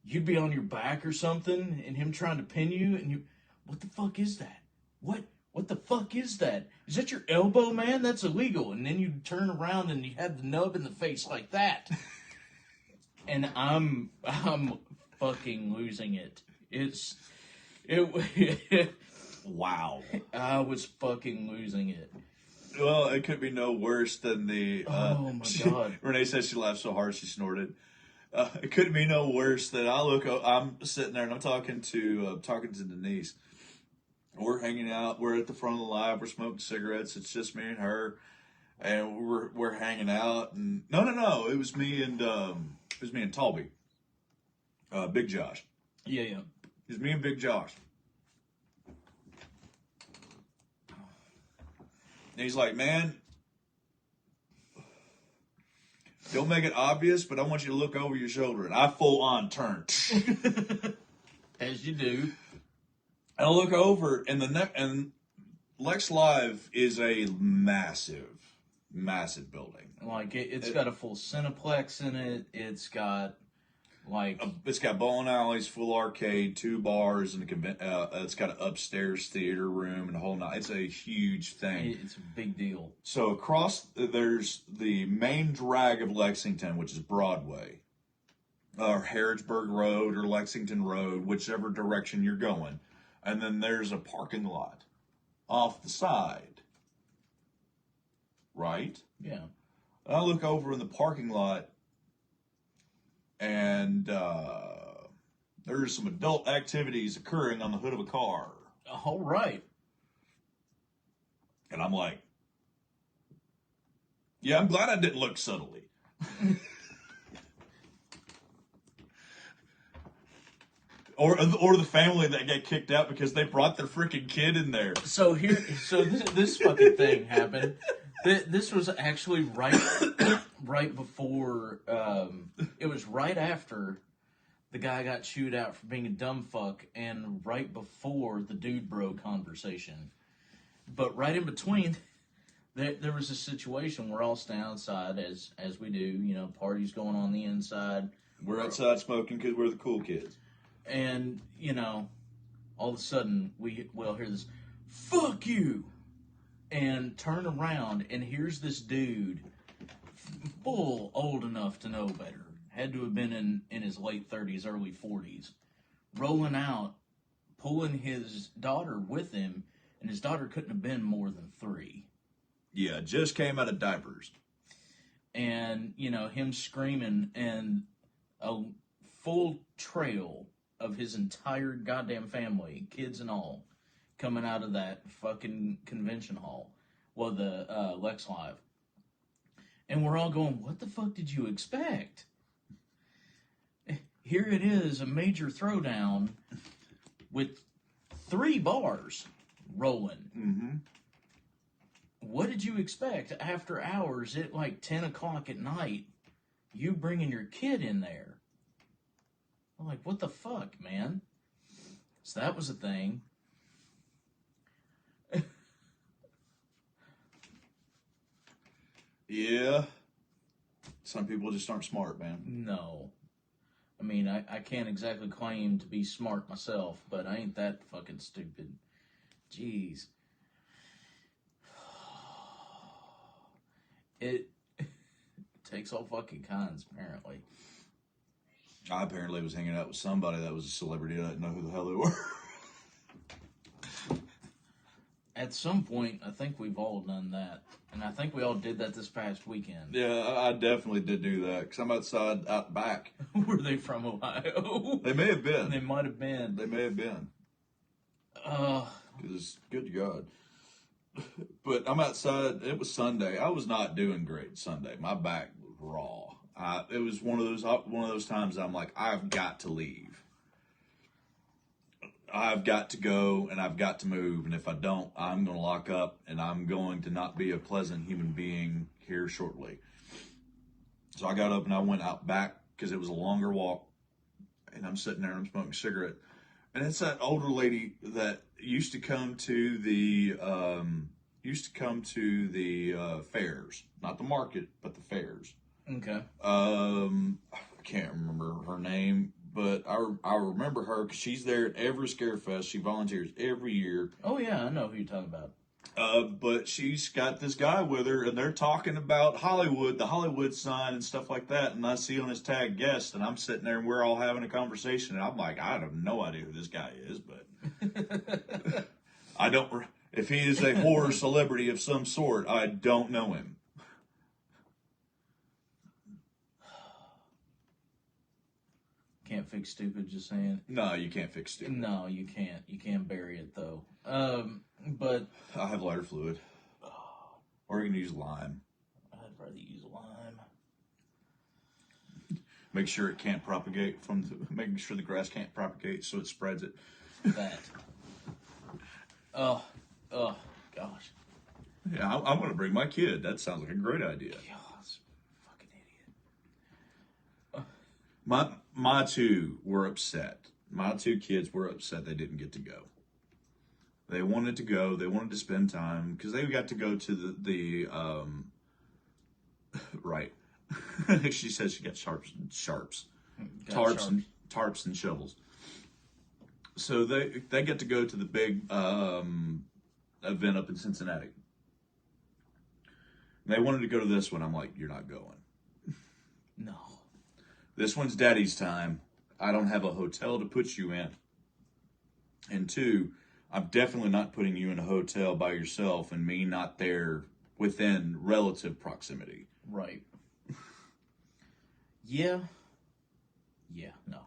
you'd be on your back or something, and him trying to pin you, and you, what the fuck is that? What the fuck is that? Is that your elbow, man? That's illegal. And then you turn around and you have the nub in the face like that. And I'm fucking losing it. Wow. I was fucking losing it. Well, it could be no worse than the. Oh my god! Renee says she laughed so hard she snorted. It couldn't be no worse than I'm sitting there and I'm talking to Denise. We're hanging out. We're at the front of the live. We're smoking cigarettes. It's just me and her, and we're hanging out. And no, it was me and Talby. Big Josh. Yeah. It was me and Big Josh. And he's like, man, don't make it obvious, but I want you to look over your shoulder. And I full on turned. As you do. And I look over, and and Lex Live is a massive building. Like, it's got a full Cineplex in it. It's got, like... It's got bowling alleys, full arcade, 2 bars, and it's got an upstairs theater room and a whole night. It's a huge thing. It's a big deal. So across, there's the main drag of Lexington, which is Broadway, or Harrodsburg Road, or Lexington Road, whichever direction you're going. And then there's a parking lot off the side. Right? Yeah. I look over in the parking lot, and there's some adult activities occurring on the hood of a car. All right. And I'm like, yeah, I'm glad I didn't look subtly. Or the family that got kicked out because they brought their freaking kid in there. So this fucking thing happened. This was actually right before. It was right after the guy got chewed out for being a dumb fuck, and right before the dude bro conversation. But right in between, there was a situation. We're all staying outside as we do. You know, parties going on the inside. We're outside smoking because we're the cool kids. And, you know, all of a sudden, we'll hear this, fuck you! And turn around, and here's this dude, full old enough to know better, had to have been in his late 30s, early 40s, rolling out, pulling his daughter with him, and his daughter couldn't have been more than 3. Yeah, just came out of diapers. And, you know, him screaming, and a full trail of his entire goddamn family, kids and all, coming out of that fucking convention hall. Well, the Lex Live. And we're all going, what the fuck did you expect? Here it is, a major throwdown with 3 bars rolling. Mm-hmm. What did you expect after hours at like 10 o'clock at night? You bringing your kid in there. I'm like, what the fuck, man? So that was a thing. Yeah. Some people just aren't smart, man. No. I mean, I can't exactly claim to be smart myself, but I ain't that fucking stupid. Jeez. It takes all fucking kinds, apparently. I apparently was hanging out with somebody that was a celebrity. I didn't know who the hell they were. At some point, I think we've all done that. And I think we all did that this past weekend. Yeah, I definitely did do that because I'm outside, out back. Were they from Ohio? They may have been. They might have been. They may have been. Because, good God. But I'm outside. It was Sunday. I was not doing great Sunday. My back was raw. It was one of those times I'm like, I've got to leave. I've got to go and I've got to move. And if I don't, I'm going to lock up and I'm going to not be a pleasant human being here shortly. So I got up and I went out back because it was a longer walk. And I'm sitting there and I'm smoking a cigarette. And it's that older lady that used to come to the fairs, not the market, but the fairs. Okay. I can't remember her name, but I remember her because she's there at every Scarefest. She volunteers every year. Oh yeah, I know who you're talking about. But she's got this guy with her, and they're talking about Hollywood, the Hollywood sign, and stuff like that. And I see on his tag guest, and I'm sitting there, and we're all having a conversation. And I'm like, I have no idea who this guy is, but I don't. If he is a horror celebrity of some sort, I don't know him. Can't fix stupid, just saying. No, you can't fix stupid. No, you can't. You can bury it, though. But I have lighter fluid. Or you can use lime. I'd rather use lime. Make sure it can't propagate making sure the grass can't propagate so it spreads it. That. Oh, gosh. Yeah, I'm going to bring my kid. That sounds like a great idea. God, fucking idiot. My two were upset. My two kids were upset they didn't get to go. They wanted to go. They wanted to spend time because they got to go to the right. She says she got tarps and shovels. So they get to go to the big event up in Cincinnati. They wanted to go to this one. I'm like, you're not going. No. This one's daddy's time. I don't have a hotel to put you in. And two, I'm definitely not putting you in a hotel by yourself and me not there within relative proximity. Right. Yeah. Yeah, no.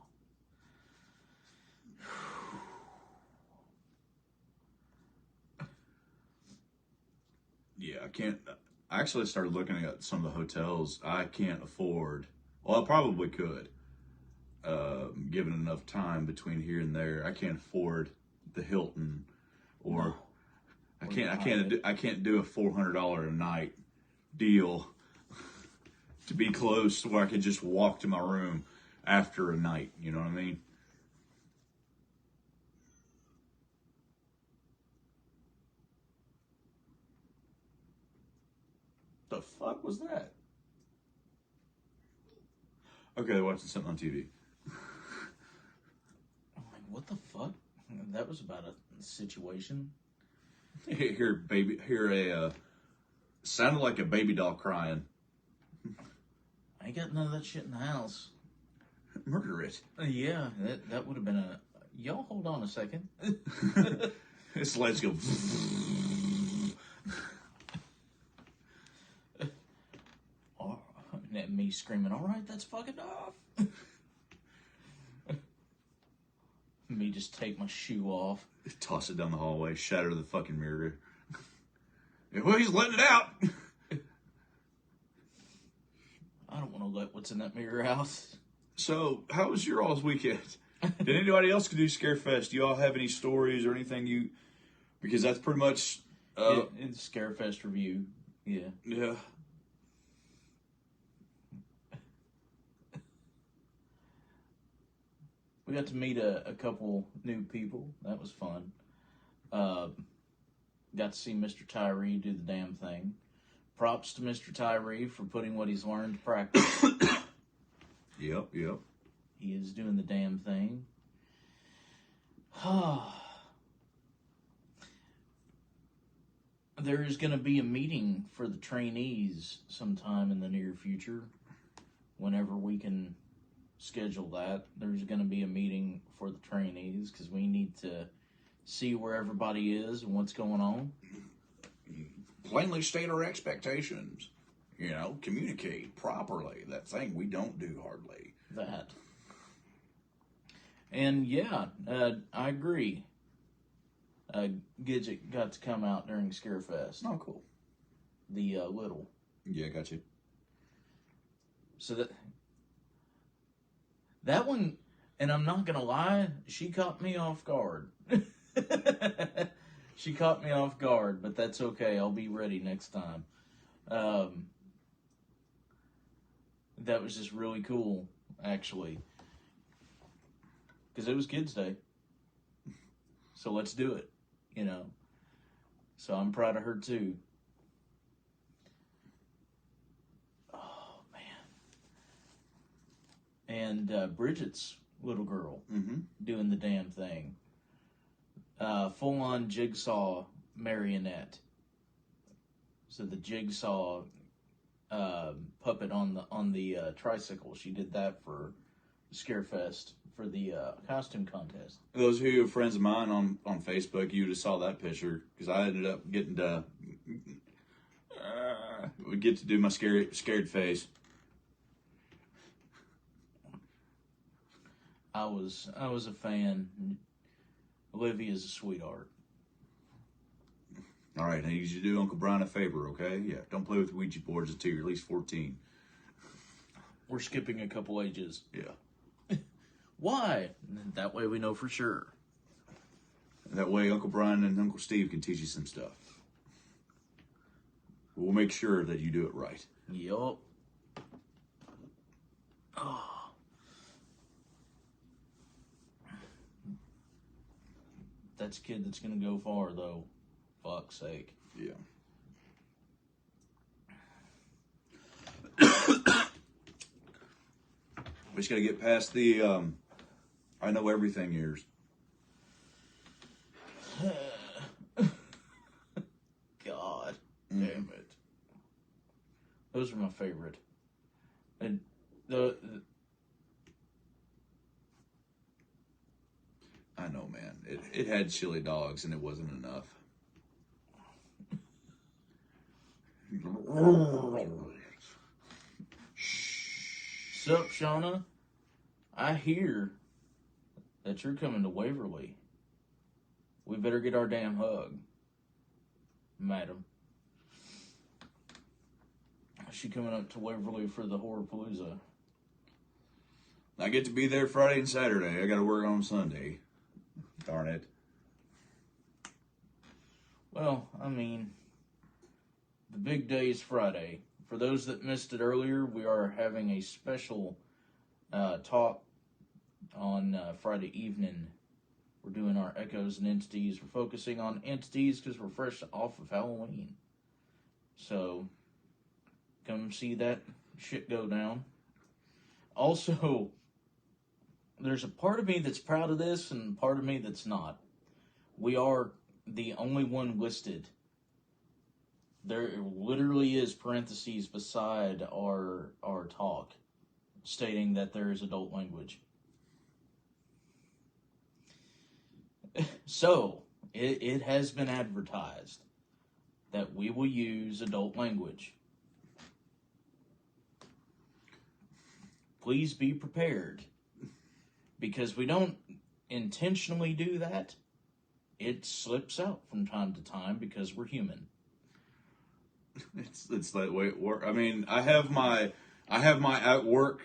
Yeah, I can't. I actually started looking at some of the hotels I can't afford. Well, I probably could, given enough time between here and there. I can't afford the Hilton, or no. I can't do a $400 a night deal to be close to where I could just walk to my room after a night. You know what I mean? The fuck was that? Okay, they're watching something on TV. I'm like, what the fuck? That was about a situation. Sounded like a baby doll crying. I ain't got none of that shit in the house. Murder it. Yeah, that would have been a... Y'all hold on a second. His legs go... And me screaming, all right, that's fucking off. Me just take my shoe off. Toss it down the hallway, shatter the fucking mirror. Well, he's letting it out. I don't want to let what's in that mirror out. So, how was your all's weekend? Did anybody else do Scarefest? Do you all have any stories or anything you... Because that's pretty much... It's Scarefest review. Yeah. Yeah. We got to meet a couple new people. That was fun. Got to see Mr. Tyree do the damn thing. Props to Mr. Tyree for putting what he's learned to practice. Yep. He is doing the damn thing. There's going to be a meeting for the trainees sometime in the near future. Whenever we can schedule that, there's going to be a meeting for the trainees because we need to see where everybody is and what's going on. Plainly state our expectations. You know, communicate properly. That thing we don't do hardly. That. And yeah, I agree. Gidget got to come out during Scarefest. Oh, cool. The little. Yeah, got you. So that one, and I'm not gonna lie, she caught me off guard. She caught me off guard, but that's okay. I'll be ready next time. That was just really cool, actually, because it was Kids Day. So let's do it, you know. So I'm proud of her too. Oh man. And Bridget's little girl doing the damn thing. Full-on Jigsaw marionette. So the Jigsaw puppet on the tricycle. She did that for Scarefest for the costume contest. Those of you friends of mine on Facebook, you just saw that picture because I ended up getting to we get to do my scared face. I was a fan. Olivia's a sweetheart. All right, I need you to do Uncle Brian a favor, okay? Yeah, don't play with Ouija boards until you're at least 14. We're skipping a couple ages. Yeah. Why? That way we know for sure. That way Uncle Brian and Uncle Steve can teach you some stuff. We'll make sure that you do it right. Yup. Oh. That's a kid that's going to go far, though. Fuck's sake. Yeah. We just got to get past the I know everything years. God damn it. Those are my favorite. And I know, man. It had chili dogs and it wasn't enough. Sup, Shauna? I hear that you're coming to Waverly. We better get our damn hug, madam. Is she coming up to Waverly for the Horrorpalooza? I get to be there Friday and Saturday. I got to work on Sunday. Darn it. Well, I mean, the big day is Friday. For those that missed it earlier, we are having a special talk on Friday evening. We're doing our Echoes and Entities. We're focusing on entities because we're fresh off of Halloween. So, come see that shit go down. Also, there's a part of me that's proud of this and part of me that's not. We are the only one listed. There literally is parentheses beside our talk stating that there is adult language. So, it has been advertised that we will use adult language. Please be prepared. Because we don't intentionally do that. It slips out from time to time because we're human. It's that way it works. I mean, I have my at work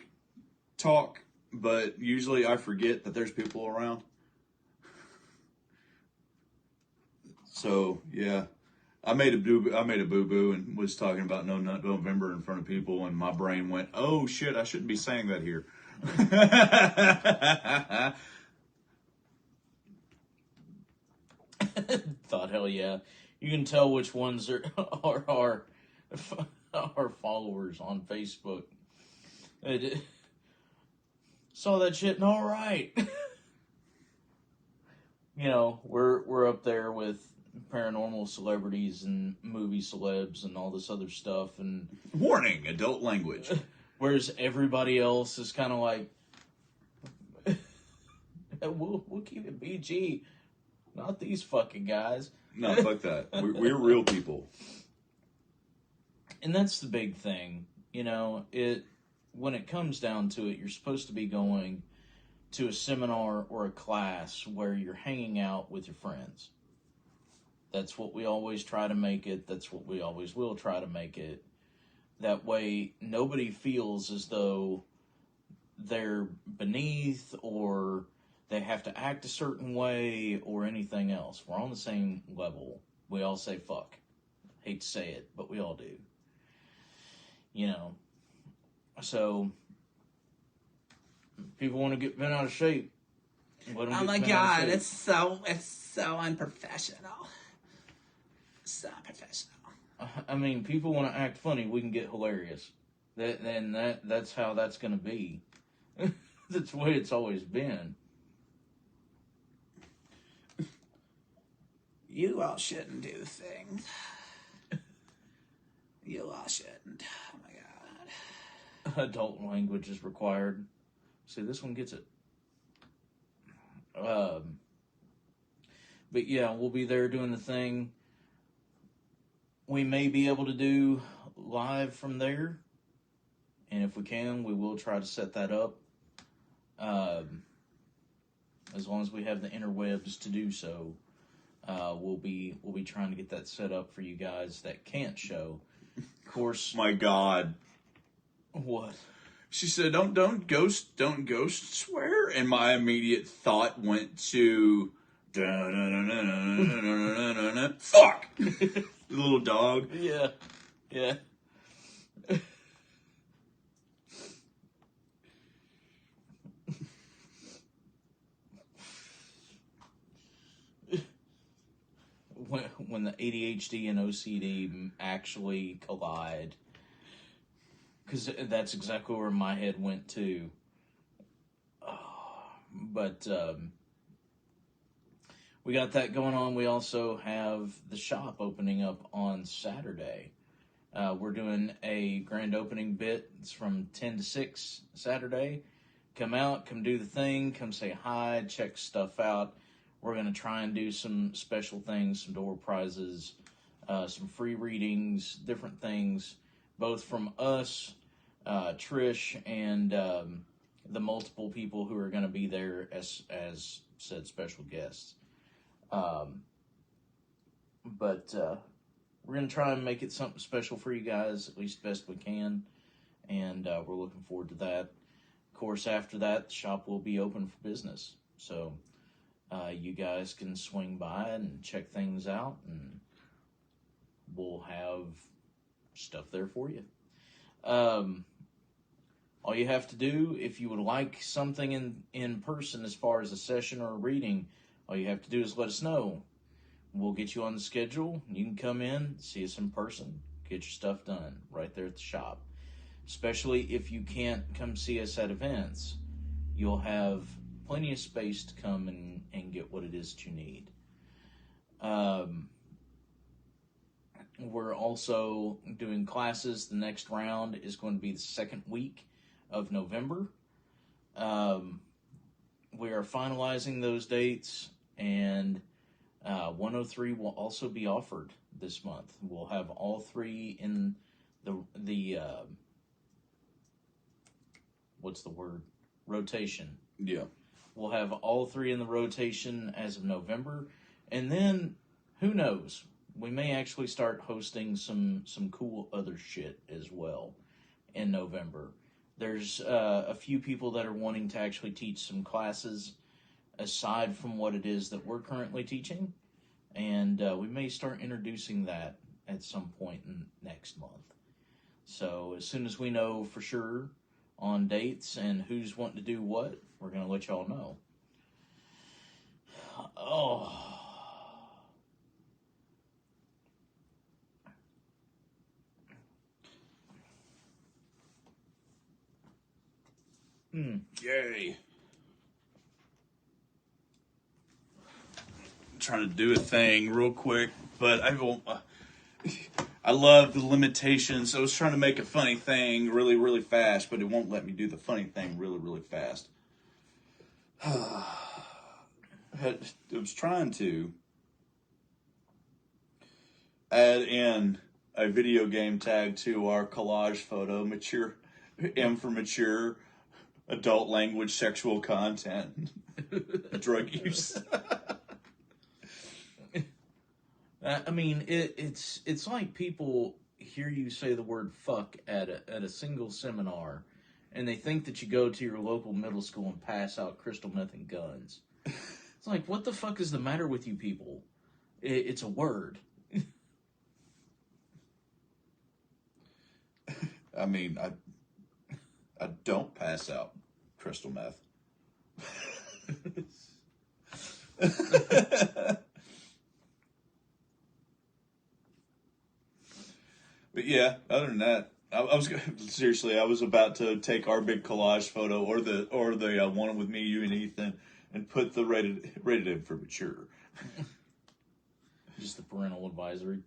talk, but usually I forget that there's people around. So yeah, I made a boo boo and was talking about No Nut November in front of people, and my brain went, "Oh shit, I shouldn't be saying that here." Thought, hell yeah. You can tell which ones are our followers on Facebook. saw that shit and all right. You know, we're up there with paranormal celebrities and movie celebs and all this other stuff, and Warning: adult language. whereas everybody else is kind of like, we'll keep it PG, not these fucking guys. No, fuck that. We're real people. And that's the big thing, you know. When it comes down to it, you're supposed to be going to a seminar or a class where you're hanging out with your friends. That's what we always try to make it. That's what we always will try to make it. That way, nobody feels as though they're beneath or they have to act a certain way or anything else. We're on the same level. We all say fuck. Hate to say it, but we all do. You know. So, people want to get bent out of shape. Oh my god, it's so unprofessional. So unprofessional. I mean, people want to act funny. We can get hilarious. That's how that's going to be. That's the way it's always been. You all shouldn't do things. You all shouldn't. Oh my god. Adult language is required. See, this one gets it. But yeah, we'll be there doing the thing. We may be able to do live from there. And if we can, we will try to set that up. As long as we have the interwebs to do so, we'll be trying to get that set up for you guys that can't show. Of course. My God. What? She said, don't ghost swear. And my immediate thought went to, fuck! The little dog. Yeah. Yeah. When the ADHD and OCD actually collide. Because that's exactly where my head went to. But we got that going on. We also have the shop opening up on Saturday. We're doing a grand opening bit. It's from 10 to 6 Saturday. Come out, come do the thing, come say hi, check stuff out. We're going to try and do some special things, some door prizes, some free readings, different things, both from us, Trish, and the multiple people who are going to be there as said special guests. But we're going to try and make it something special for you guys, at least best we can, and we're looking forward to that. Of course, after that, the shop will be open for business, so you guys can swing by and check things out, and we'll have stuff there for you. All you have to do, if you would like something in person as far as a session or a reading, all you have to do is let us know. We'll get you on the schedule. You can come in, see us in person, get your stuff done right there at the shop. Especially if you can't come see us at events, you'll have plenty of space to come and get what it is that you need. We're also doing classes. The next round is going to be the second week of November. We are finalizing those dates, and 103 will also be offered this month. We'll have all three in the what's the word? Rotation. Yeah. We'll have all three in the rotation as of November. And then, who knows? We may actually start hosting some cool other shit as well in November. There's a few people that are wanting to actually teach some classes aside from what it is that we're currently teaching. And we may start introducing that at some point in next month. So as soon as we know for sure on dates and who's wanting to do what, we're going to let y'all know. Oh. Yay. I'm trying to do a thing real quick, but I won't. I love the limitations. I was trying to make a funny thing really, really fast, but it won't let me do the funny thing really, really fast. I was trying to add in a video game tag to our collage photo, mature, M for mature, adult language, sexual content, drug use. I mean, it's like people hear you say the word "fuck" at a single seminar, and they think that you go to your local middle school and pass out crystal meth and guns. It's like, what the fuck is the matter with you people? It's a word. I mean, I don't pass out crystal meth. But yeah, other than that, I was seriously. I was about to take our big collage photo, or the one with me, you, and Ethan, and put the rated M for mature. Just the parental advisory.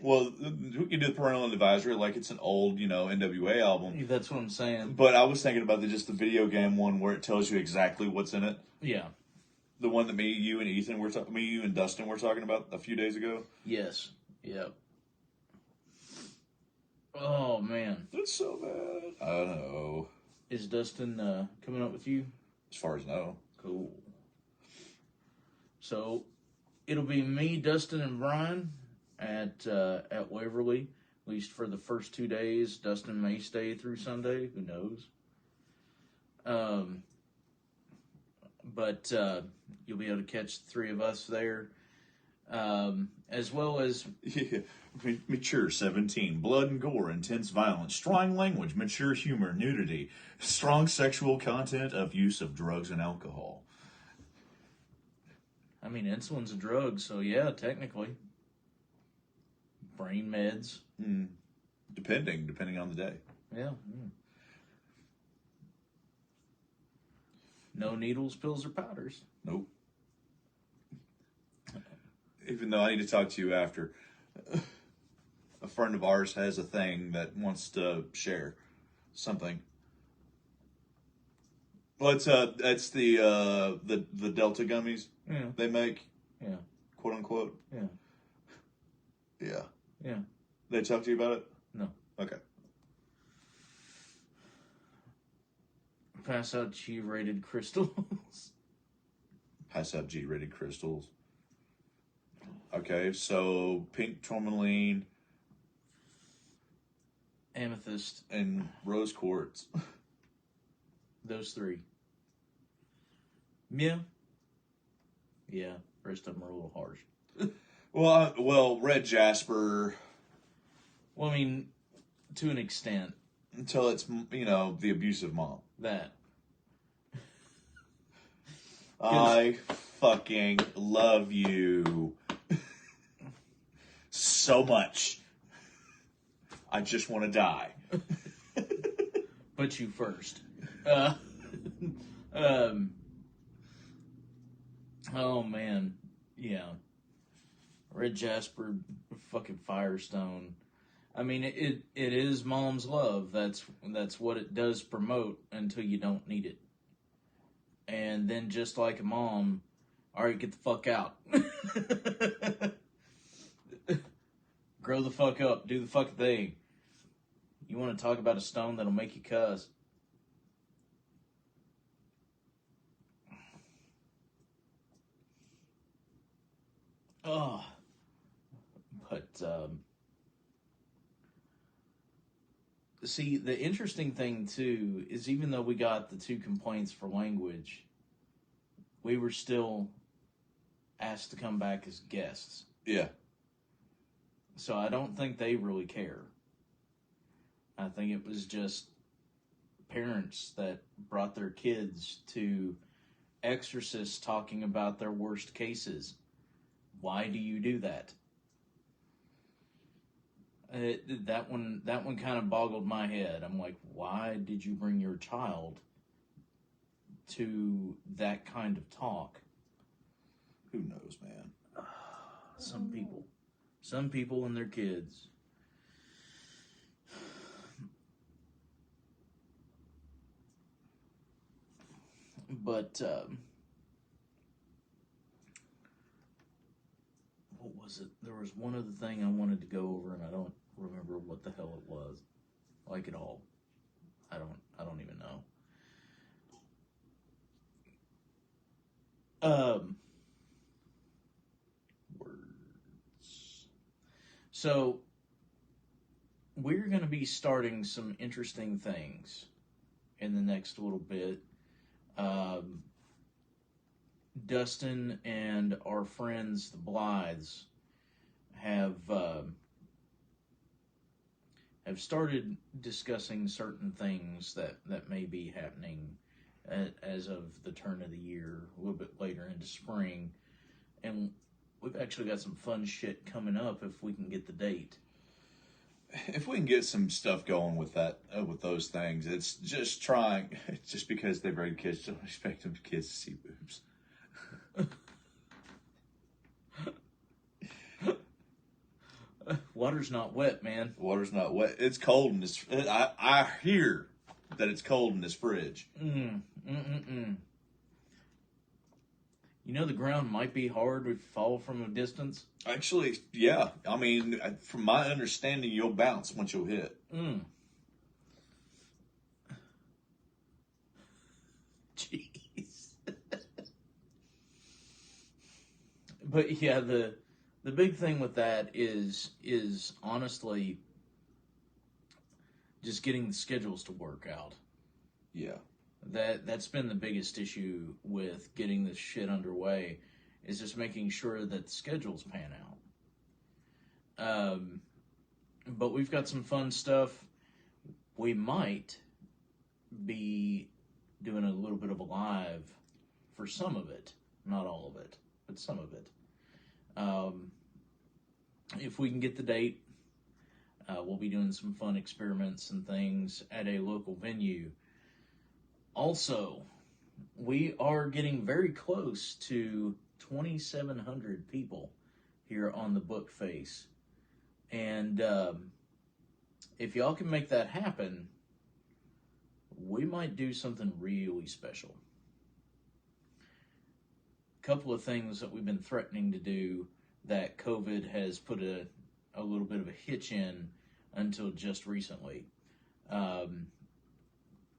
Well, we can do the parental advisory like it's an old, NWA album. That's what I'm saying. But I was thinking about just the video game one where it tells you exactly what's in it. Yeah. The one that you, and Dustin were talking about a few days ago. Yes. Yep. Oh man, That's so bad. I know. is Dustin coming up with you? As far as I know. Cool. So it'll be me, Dustin, and Brian at Waverly, at least for the first 2 days. Dustin may stay through Sunday. Who knows? But you'll be able to catch the three of us there, as well as Yeah. Mature 17. Blood and gore, intense violence, strong language, mature humor, nudity, strong sexual content of use of drugs and alcohol. I mean, insulin's a drug, so yeah, technically. Brain meds. Depending on the day. Yeah. No needles, pills, or powders. Nope. Even though I need to talk to you after. A friend of ours has a thing that wants to share something. Well, that's the Delta gummies they make, Yeah. quote unquote. Yeah. Yeah. Yeah. They talk to you about it? No. Okay. Pass out G-rated crystals. Pass out G-rated crystals. Okay, so pink tourmaline Amethyst. and rose quartz. Those three. Yeah. Yeah. Rest of them are a little harsh. Well, red jasper Well, I mean, to an extent, until it's the abusive mom. that. I fucking love you so much. I just want to die. But you first. Oh man, yeah. Red Jasper, fucking Firestone. I mean, it is mom's love. That's what it does promote until you don't need it. And then, just like a mom, all right, get the fuck out. Grow the fuck up. Do the fucking thing. You want to talk about a stone that'll make you cuss? Oh, but see, the interesting thing too is even though we got the 2 complaints for language, we were still asked to come back as guests. Yeah. So I don't think they really care. I think it was just parents that brought their kids to exorcists talking about their worst cases. Why do you do that? That one kind of boggled my head. I'm like, why did you bring your child to that kind of talk. Who knows, man? Some people and their kids. But what was it? There was one other thing I wanted to go over, and I don't remember what the hell it was. Like at all. I don't even know. Words. So we're going to be starting some interesting things in the next little bit. Dustin and our friends, the Blythes, have started discussing certain things that may be happening as of the turn of the year, a little bit later into spring. And we've actually got some fun shit coming up if we can get the date. If we can get some stuff going with that, with those things, it's just trying. Just because they bring kids, don't expect them kids to see boobs. Water's not wet, man. Water's not wet. It's cold in this. I hear that it's cold in this fridge. You know the ground might be hard if you fall from a distance. Actually, yeah. I mean, from my understanding, you'll bounce once you hit. Jeez. But yeah, the big thing with that is honestly just getting the schedules to work out. Yeah. That's been the biggest issue with getting this shit underway, is just making sure that the schedules pan out. But we've got some fun stuff. We might be doing a little bit of a live for some of it, not all of it, but some of it. If we can get the date, we'll be doing some fun experiments and things at a local venue. Also, we are getting very close to 2,700 people here on the book face. And if y'all can make that happen, we might do something really special. A couple of things that we've been threatening to do that COVID has put a little bit of a hitch in until just recently.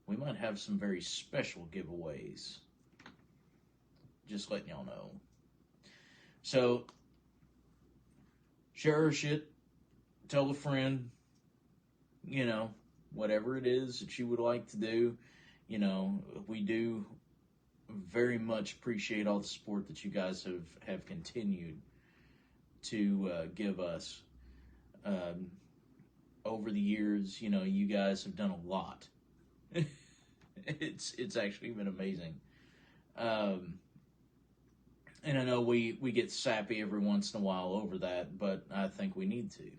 We might have some very special giveaways. Just letting y'all know. So, share our shit. Tell a friend. You know, whatever it is that you would like to do. You know, we do very much appreciate all the support that you guys have continued to give us. Over the years, you know, you guys have done a lot. It's actually been amazing. And I know we get sappy every once in a while over that, but I think we need to.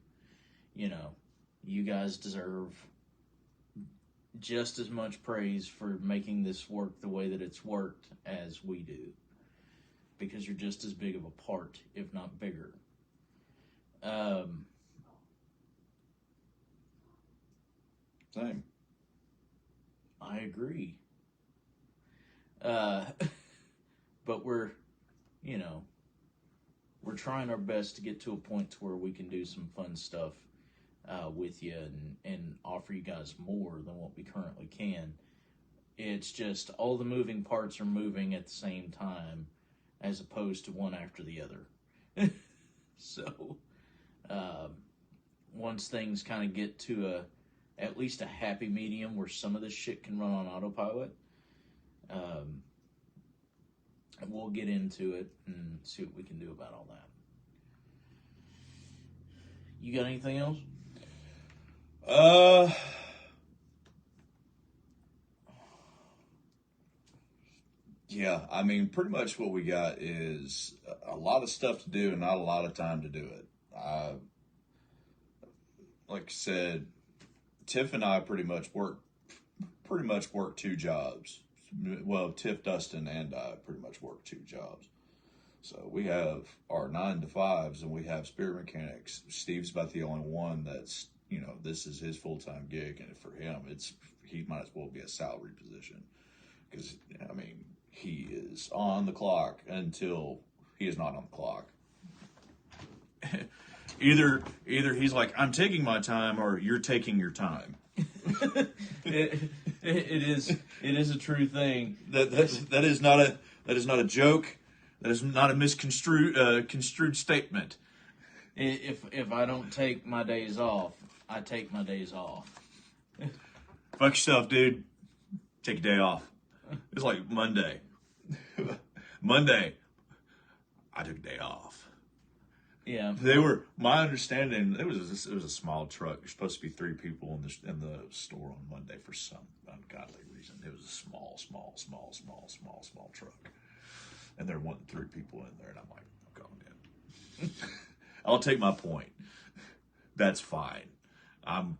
You know, you guys deserve just as much praise for making this work the way that it's worked as we do. Because you're just as big of a part, if not bigger. Same. I agree. But we're trying our best to get to a point to where we can do some fun stuff with you and offer you guys more than what we currently can. It's just all the moving parts are moving at the same time as opposed to one after the other. So, once things kind of get to at least a happy medium where some of this shit can run on autopilot, we'll get into it and see what we can do about all that. You got anything else? Yeah, I mean, pretty much what we got is a lot of stuff to do and not a lot of time to do it. Like I said, Tiff and I pretty much work 2 jobs. well, Tiff, Dustin, and I pretty much work 2 jobs. So we have our 9 to 5s, and we have Spirit Mechanics. Steve's about the only one that's, this is his full-time gig, and for him, he might as well be a salary position. Because, he is on the clock until he is not on the clock. Either he's like, I'm taking my time, or you're taking your time. It is a true thing. That is not a joke. That is not a construed statement. If I don't take my days off, I take my days off. Fuck yourself, dude. Take a day off. It's like Monday. Monday, I took a day off. Yeah. My understanding, it was a small truck. There's supposed to be 3 people in the store on Monday for some ungodly reason. It was a small truck. And there weren't 3 people in there, and I'm like, I'm going in. I'll take my point. That's fine. I'm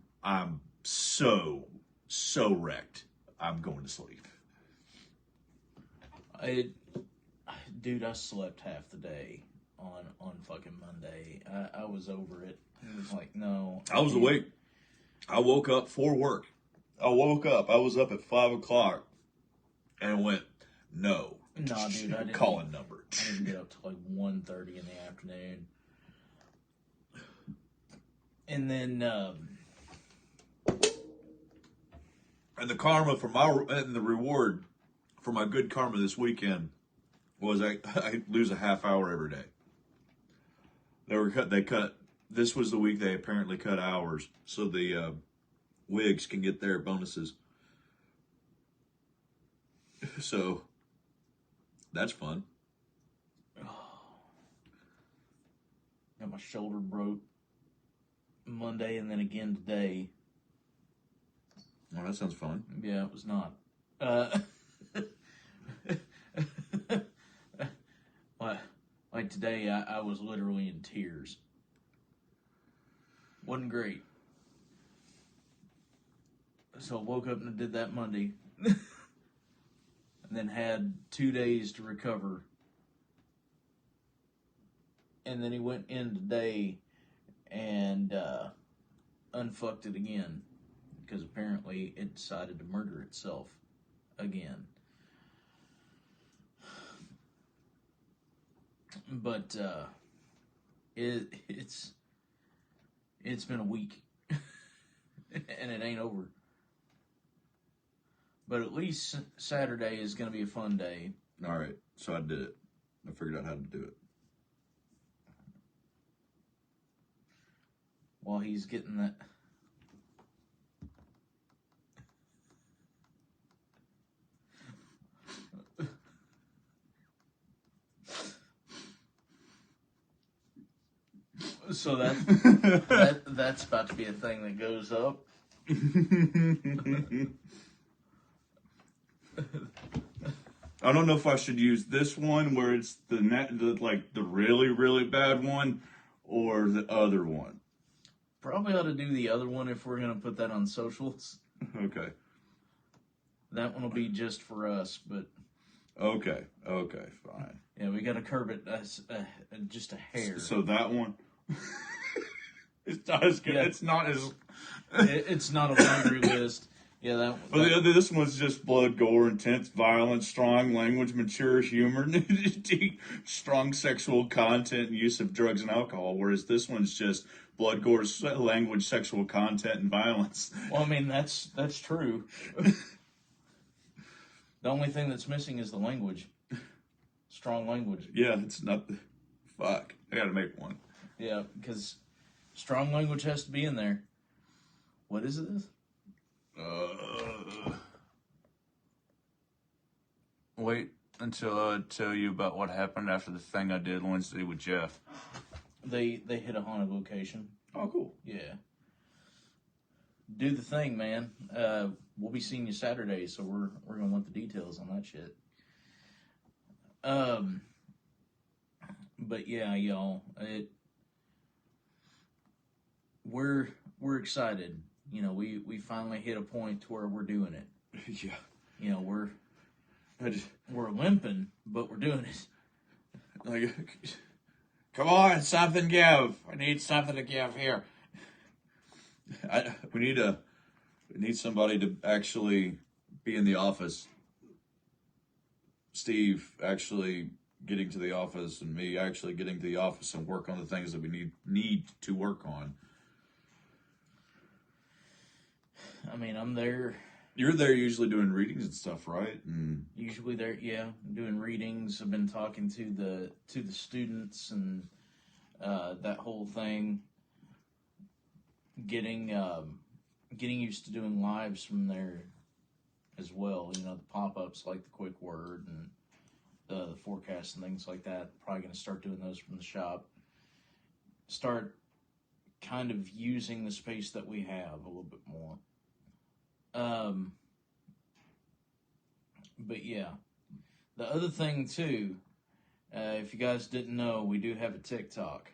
so wrecked. I'm going to sleep. Dude, I slept half the day on fucking Monday. I was over it. It was like, no. I was awake. I woke up for work. I was up at 5 o'clock and went, no. Nah, dude, I didn't. Calling number. I didn't get up till like 1:30 in the afternoon. And then, and the reward for my good karma this weekend was I lose a half hour every day. This was the week they apparently cut hours so the wigs can get their bonuses. So that's fun. got my shoulder broke Monday and then again today. Well, that sounds fun. Yeah, it was not. Like today, I was literally in tears. Wasn't great. So I woke up and did that Monday. And then had 2 days to recover. And then he went in today and unfucked it again. Because apparently it decided to murder itself again. But it's been a week. And it ain't over. But at least Saturday is going to be a fun day. All right, so I did it. I figured out how to do it. While he's getting that. So that's about to be a thing that goes up. I don't know if I should use this one where it's the really, really bad one or the other one. Probably ought to do the other one if we're going to put that on socials. Okay. That one will be just for us, but... Okay, fine. Yeah, we got to curb it just a hair. So that one... it's not as good. Yeah. It's not as... It's not a laundry list. Yeah, that one. But this one's just blood, gore, intense violence, strong language, mature humor, nudity, strong sexual content, and use of drugs and alcohol. Whereas this one's just blood, gore, language, sexual content, and violence. Well, I mean, that's true. The only thing that's missing is the language. Strong language. Yeah, it's not... Fuck. I gotta make one. Yeah, because strong language has to be in there. What is this? Wait until I tell you about what happened after the thing I did Wednesday with Jeff. They hit a haunted location. Oh, cool. Yeah. Do the thing, man. We'll be seeing you Saturday, so we're gonna want the details on that shit. But yeah, y'all, we're excited. You know, we finally hit a point to where we're doing it. Yeah. You know, We're limping, but we're doing it. Like, come on, something give. I need something to give here. We need somebody to actually be in the office. Steve actually getting to the office and me actually getting to the office and work on the things that we need to work on. I mean, I'm there. You're there usually doing readings and stuff, right? And Usually there, yeah, doing readings. I've been talking to the students and that whole thing. Getting used to doing lives from there as well. You know, the pop-ups like the quick word and the forecast and things like that. Probably going to start doing those from the shop. Start kind of using the space that we have a little bit more. But yeah, the other thing too, if you guys didn't know, we do have a TikTok,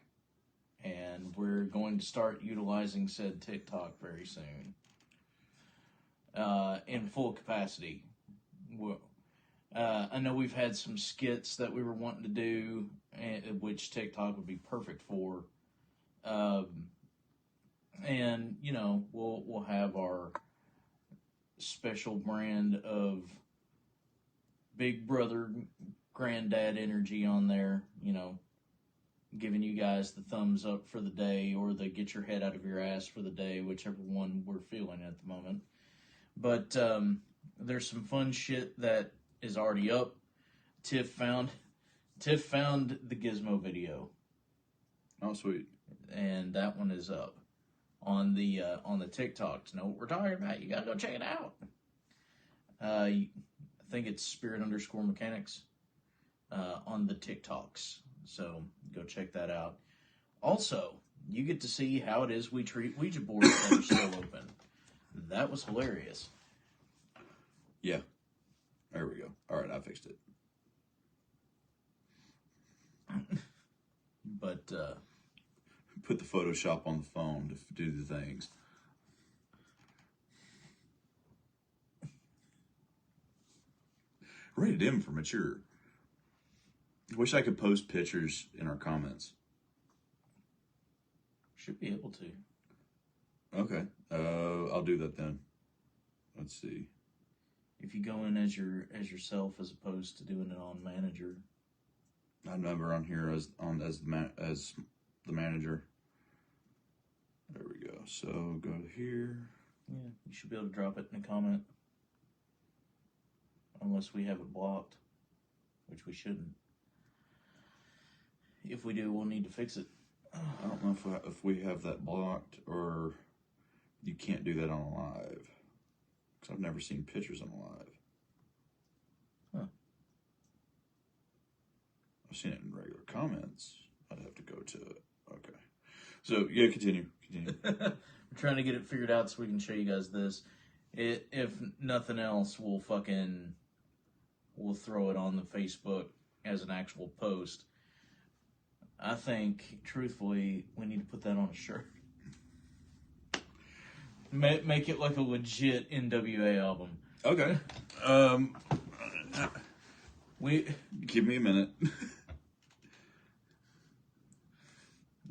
and we're going to start utilizing said TikTok very soon, in full capacity. I know we've had some skits that we were wanting to do, which TikTok would be perfect for. And you know, we'll have our special brand of Big Brother granddad energy on there, you know, giving you guys the thumbs up for the day or the get your head out of your ass for the day, whichever one we're feeling at the moment. But there's some fun shit that is already up. Tiff found the Gizmo video. oh, sweet. And that one is up on the TikTok. To know what we're talking about, you gotta go check it out. I think it's Spirit_Mechanics on the TikToks. So go check that out. Also, you get to see how it is we treat Ouija boards that are still open. That was hilarious. Yeah. There we go. All right, I fixed it. But Put the Photoshop on the phone to do the things. Rated M for mature. Wish I could post pictures in our comments. should be able to. Okay. I'll do that then. Let's see. If you go in as yourself as opposed to doing it on manager. I'm never on here as the manager. There we go. So go here. Yeah, you should be able to drop it in a comment. Unless we have it blocked, which we shouldn't. If we do, we'll need to fix it. I don't know if we have that blocked or you can't do that on a live. Because I've never seen pictures on a live. Huh. I've seen it in regular comments. I'd have to go to it. Okay. So, yeah, continue. We're trying to get it figured out so we can show you guys this. If nothing else, we'll throw it on the Facebook as an actual post. I think, truthfully, we need to put that on a shirt. Make it like a legit NWA album. Okay. Give me a minute.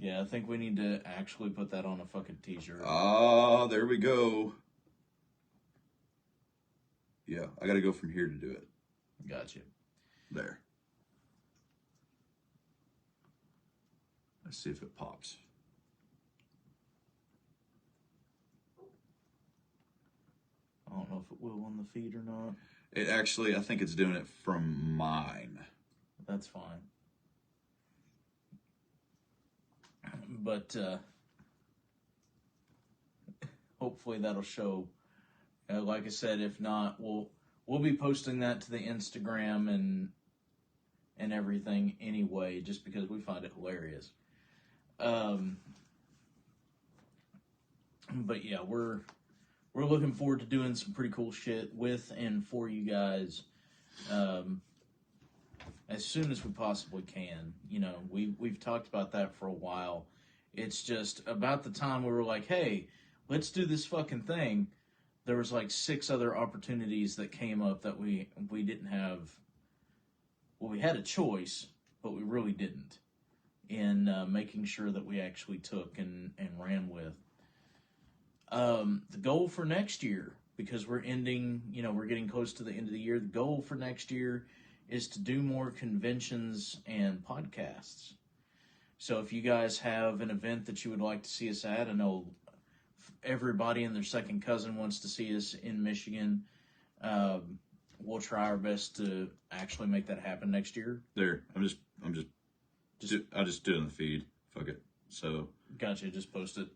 Yeah, I think we need to actually put that on a fucking t-shirt. Ah, there we go. Yeah, I got to go from here to do it. Gotcha. There. Let's see if it pops. I don't know if it will on the feed or not. It actually, I think it's doing it from mine. That's fine. But hopefully that'll show. Like I said, if not, we'll be posting that to the Instagram and everything anyway, just because we find it hilarious. But yeah, we're looking forward to doing some pretty cool shit with and for you guys. As soon as we possibly can. You know, we've talked about that for a while. It's just about the time we were like, hey, let's do this fucking thing. there was like 6 other opportunities that came up that we didn't have. Well, we had a choice, but we really didn't in making sure that we actually took and ran with. The goal for next year, because we're getting close to the end of the year, the goal for next year is to do more conventions and podcasts. So if you guys have an event that you would like to see us at, I know everybody and their second cousin wants to see us in Michigan. We'll try our best to actually make that happen next year. There, I'll just do it in the feed. Fuck it. So. Gotcha. Just post it.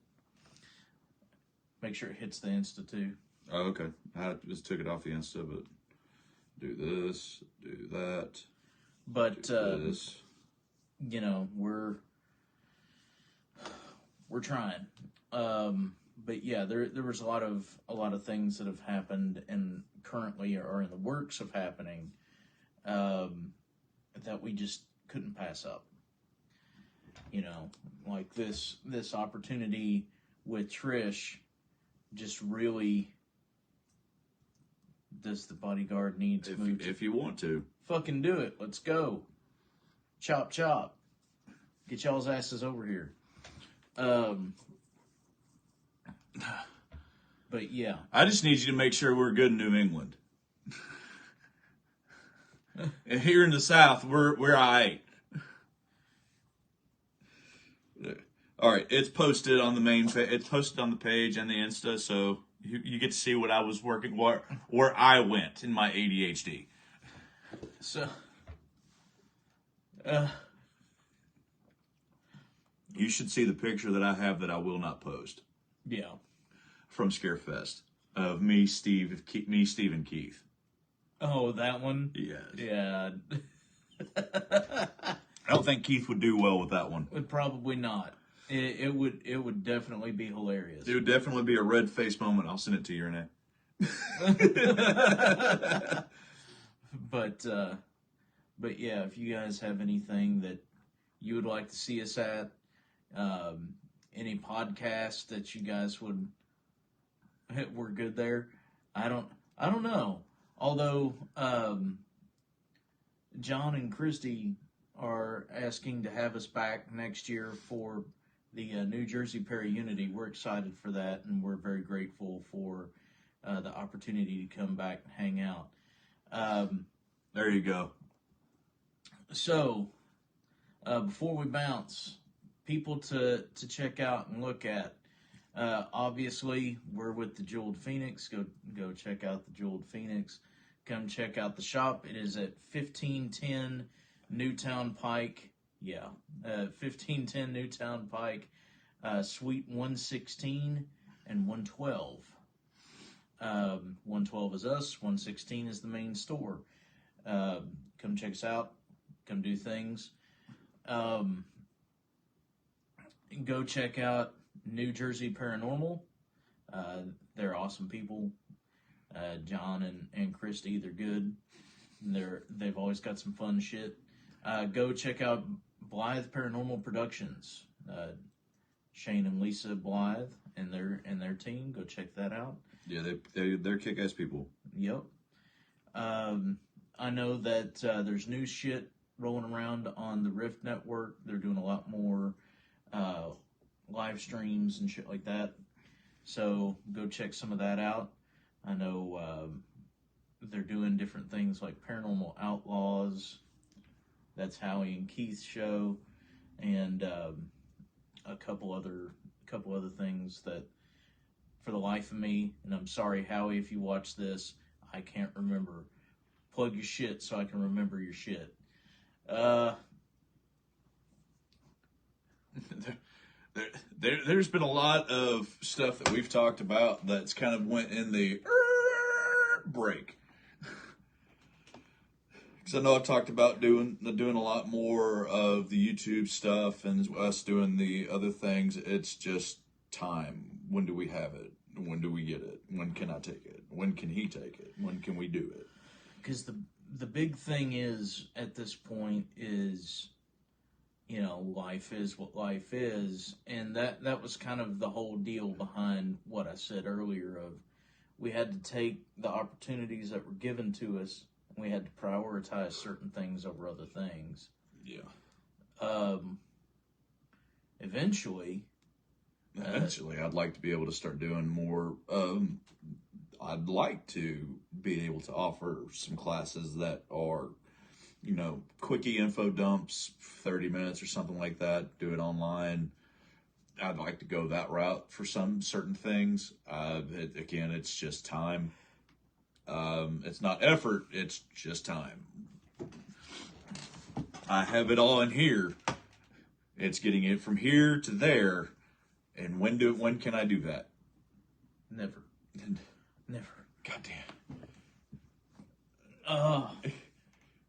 Make sure it hits the Insta too. Oh, okay. I just took it off the Insta, but do this, do that. But do this. We're trying. But yeah, there was a lot of things that have happened and currently are in the works of happening that we just couldn't pass up. Like this opportunity with Trish. Just really, does the bodyguard need to move? If you want to. Fucking do it. Let's go. Chop, chop. Get y'all's asses over here. But yeah. I just need you to make sure we're good in New England. And here in the South, we're all right. All right, it's posted on the main. It's posted on the page and the Insta, so you get to see what I was working, where I went in my ADHD. So, you should see the picture that I have that I will not post. Yeah. From Scarefest of me, Steve, and Keith. Oh, that one. Yes. Yeah. I don't think Keith would do well with that one. Would probably not. It would definitely be hilarious. It would definitely be a red face moment. I'll send it to you, Renee. But yeah, if you guys have anything that you would like to see us at, any podcast that you guys would, we're good there. I don't know. Although John and Christy are asking to have us back next year for the New Jersey Para-Unity. We're excited for that, and we're very grateful for the opportunity to come back and hang out. There you go. So, before we bounce, people to check out and look at. Obviously, we're with the Jeweled Phoenix. Go check out the Jeweled Phoenix. Come check out the shop. It is at 1510 Newtown Pike. Yeah, 1510 Newtown Pike, Suite 116 and 112. 112 is us. 116 is the main store. Come check us out. Come do things. Go check out New Jersey Paranormal. They're awesome people. John and Christy, they're good. They've always got some fun shit. Go check out Blythe Paranormal Productions. Shane and Lisa Blythe and their team. Go check that out. Yeah, they're kick-ass people. Yep. I know that there's new shit rolling around on the Rift Network. They're doing a lot more live streams and shit like that. So go check some of that out. I know they're doing different things like Paranormal Outlaws. That's Howie and Keith's show, and a couple other things that, for the life of me, and I'm sorry, Howie, if you watch this, I can't remember. Plug your shit so I can remember your shit. There's been a lot of stuff that we've talked about that's kind of went in the break. Because I know I've talked about doing a lot more of the YouTube stuff and us doing the other things. It's just time. When do we have it? When do we get it? When can I take it? When can he take it? When can we do it? Because the big thing is, at this point, is, life is what life is. And that was kind of the whole deal behind what I said earlier of, we had to take the opportunities that were given to us, and we had to prioritize certain things over other things. Yeah. Eventually, I'd like to be able to start doing more. I'd like to be able to offer some classes that are, quickie info dumps, 30 minutes or something like that. Do it online. I'd like to go that route for some certain things. Again, it's just time. It's not effort, it's just time. I have it all in here. It's getting it from here to there. And when can I do that? never. Never. Goddamn. Uh,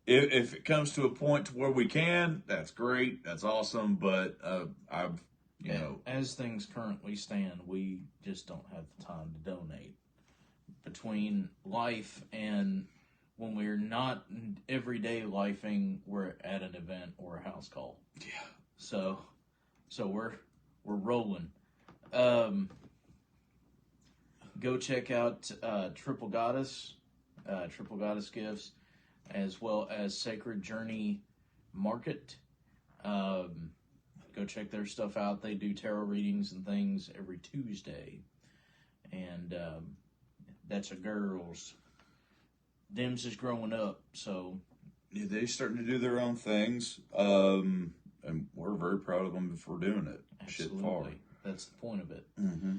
If it comes to a point to where we can, that's great. That's awesome. But as things currently stand, we just don't have the time to donate. Between life and when we're not everyday lifing, we're at an event or a house call. Yeah. So we're rolling. Go check out Triple Goddess Gifts, as well as Sacred Journey Market. Go check their stuff out. They do tarot readings and things every Tuesday. And that's a girls. Them's is growing up, so. Yeah, they're starting to do their own things. And we're very proud of them for doing it. Absolutely. Shit far. That's the point of it. Mm-hmm.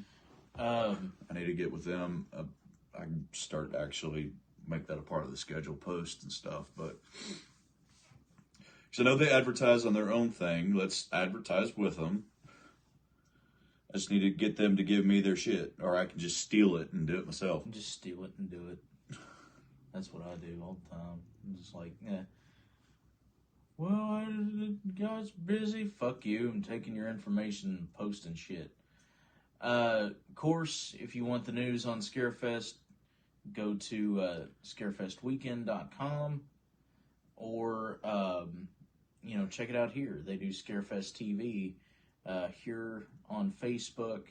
I need to get with them. I can start to actually make that a part of the schedule post and stuff. But so I know they advertise on their own thing. Let's advertise with them. I just need to get them to give me their shit, or I can just steal it and do it myself. just steal it and do it. That's what I do all the time. I'm just like, yeah. Well, the guy's busy. Fuck you. I'm taking your information and posting shit. Of course, if you want the news on Scarefest, go to scarefestweekend.com or, check it out here. They do Scarefest TV here on Facebook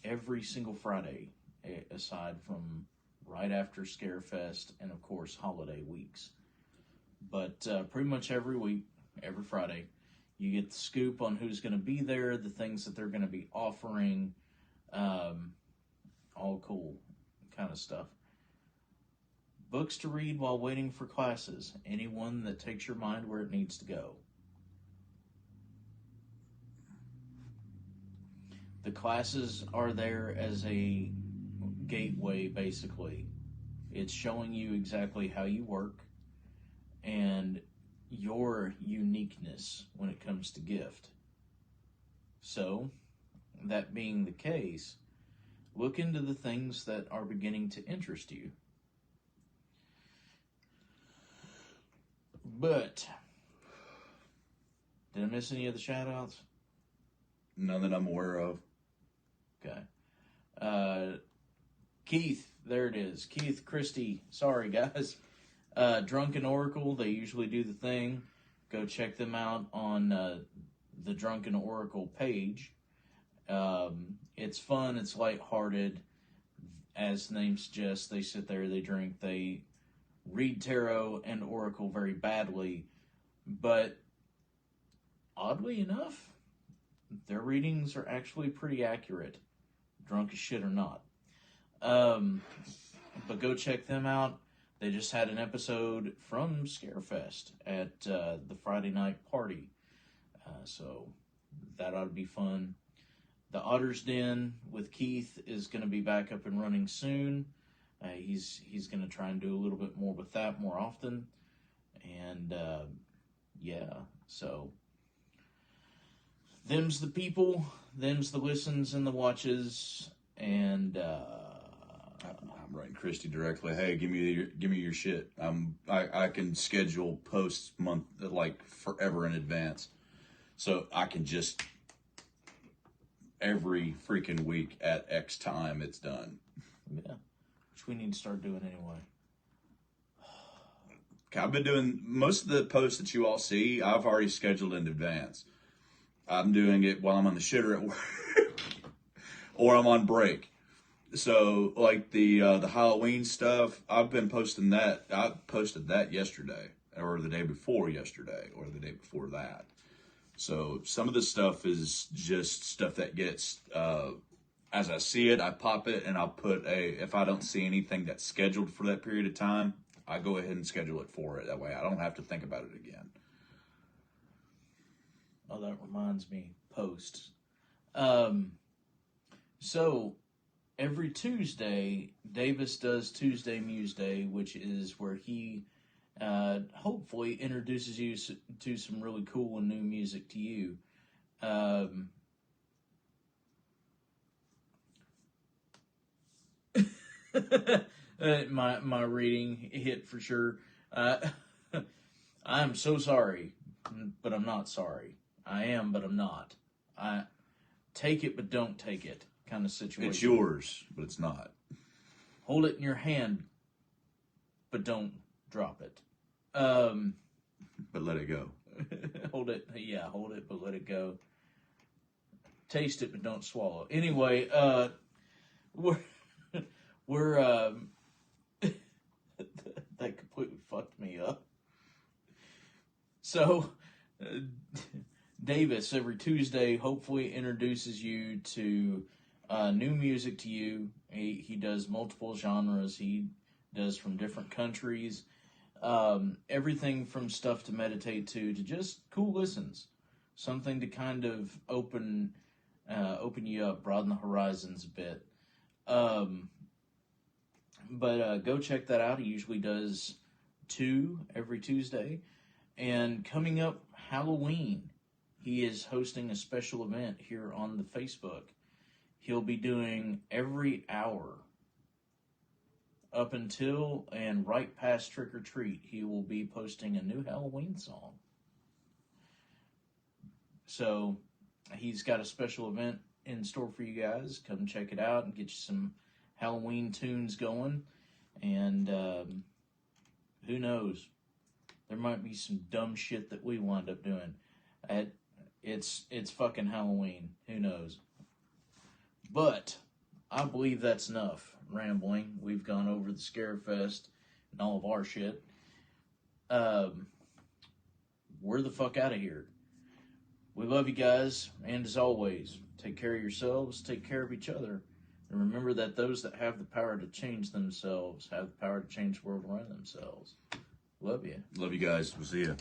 every single Friday, aside from right after Scarefest and, of course, holiday weeks. But pretty much every week, every Friday, you get the scoop on who's going to be there, the things that they're going to be offering, all cool kind of stuff. Books to read while waiting for classes. Anyone that takes your mind where it needs to go. The classes are there as a gateway, basically. It's showing you exactly how you work and your uniqueness when it comes to gift. So, that being the case, look into the things that are beginning to interest you. But, did I miss any of the shout-outs? None that I'm aware of. Okay. Keith, there it is. Keith Christie, sorry guys. Drunken Oracle, they usually do the thing. Go check them out on the Drunken Oracle page. It's fun, it's lighthearted. As the name suggests, they sit there, they drink, they read tarot and oracle very badly. But oddly enough, their readings are actually pretty accurate, drunk as shit or not. But go check them out. They just had an episode from Scarefest at the Friday night party. So that ought to be fun. The Otter's Den with Keith is going to be back up and running soon. He's going to try and do a little bit more with that more often. And so them's the people, them's the listens and the watches, and I'm writing Christy directly. Hey, give me your shit. I can schedule posts forever in advance, so I can just every freaking week at X time it's done. Yeah, which we need to start doing anyway. I've been doing most of the posts that you all see. I've already scheduled in advance. I'm doing it while I'm on the shitter at work, or I'm on break. So like the Halloween stuff, I've been posting that. I posted that yesterday, or the day before yesterday, or the day before that. So some of the stuff is just stuff that gets as I see it, I pop it and I'll put if I don't see anything that's scheduled for that period of time, I go ahead and schedule it for it. That way I don't have to think about it again. Oh, that reminds me. Posts. So every Tuesday, Davis does Tuesday Muse Day, which is where he hopefully introduces you to some really cool and new music to you. Um, my reading hit for sure. I'm so sorry, but I'm not sorry. I am, but I'm not. I take it, but don't take it kind of situation. It's yours, but it's not. Hold it in your hand, but don't drop it. But let it go. Hold it, but let it go. Taste it, but don't swallow. Anyway, we're that completely fucked me up. So, Davis every Tuesday hopefully introduces you to new music to you. He does multiple genres. He does from different countries. Everything from stuff to meditate to just cool listens. Something to kind of open you up, broaden the horizons a bit. But go check that out. He usually does 2 every Tuesday. And coming up, Halloween, he is hosting a special event here on the Facebook. He'll be doing every hour up until and right past Trick or Treat. He will be posting a new Halloween song. So he's got a special event in store for you guys. Come check it out and get you some Halloween tunes going. And who knows? There might be some dumb shit that we wind up doing. It's fucking Halloween. Who knows? But I believe that's enough rambling. We've gone over the Scarefest and all of our shit. We're the fuck out of here. We love you guys, and as always, take care of yourselves, take care of each other, and remember that those that have the power to change themselves have the power to change the world around themselves. Love you. Love you guys. We'll see you.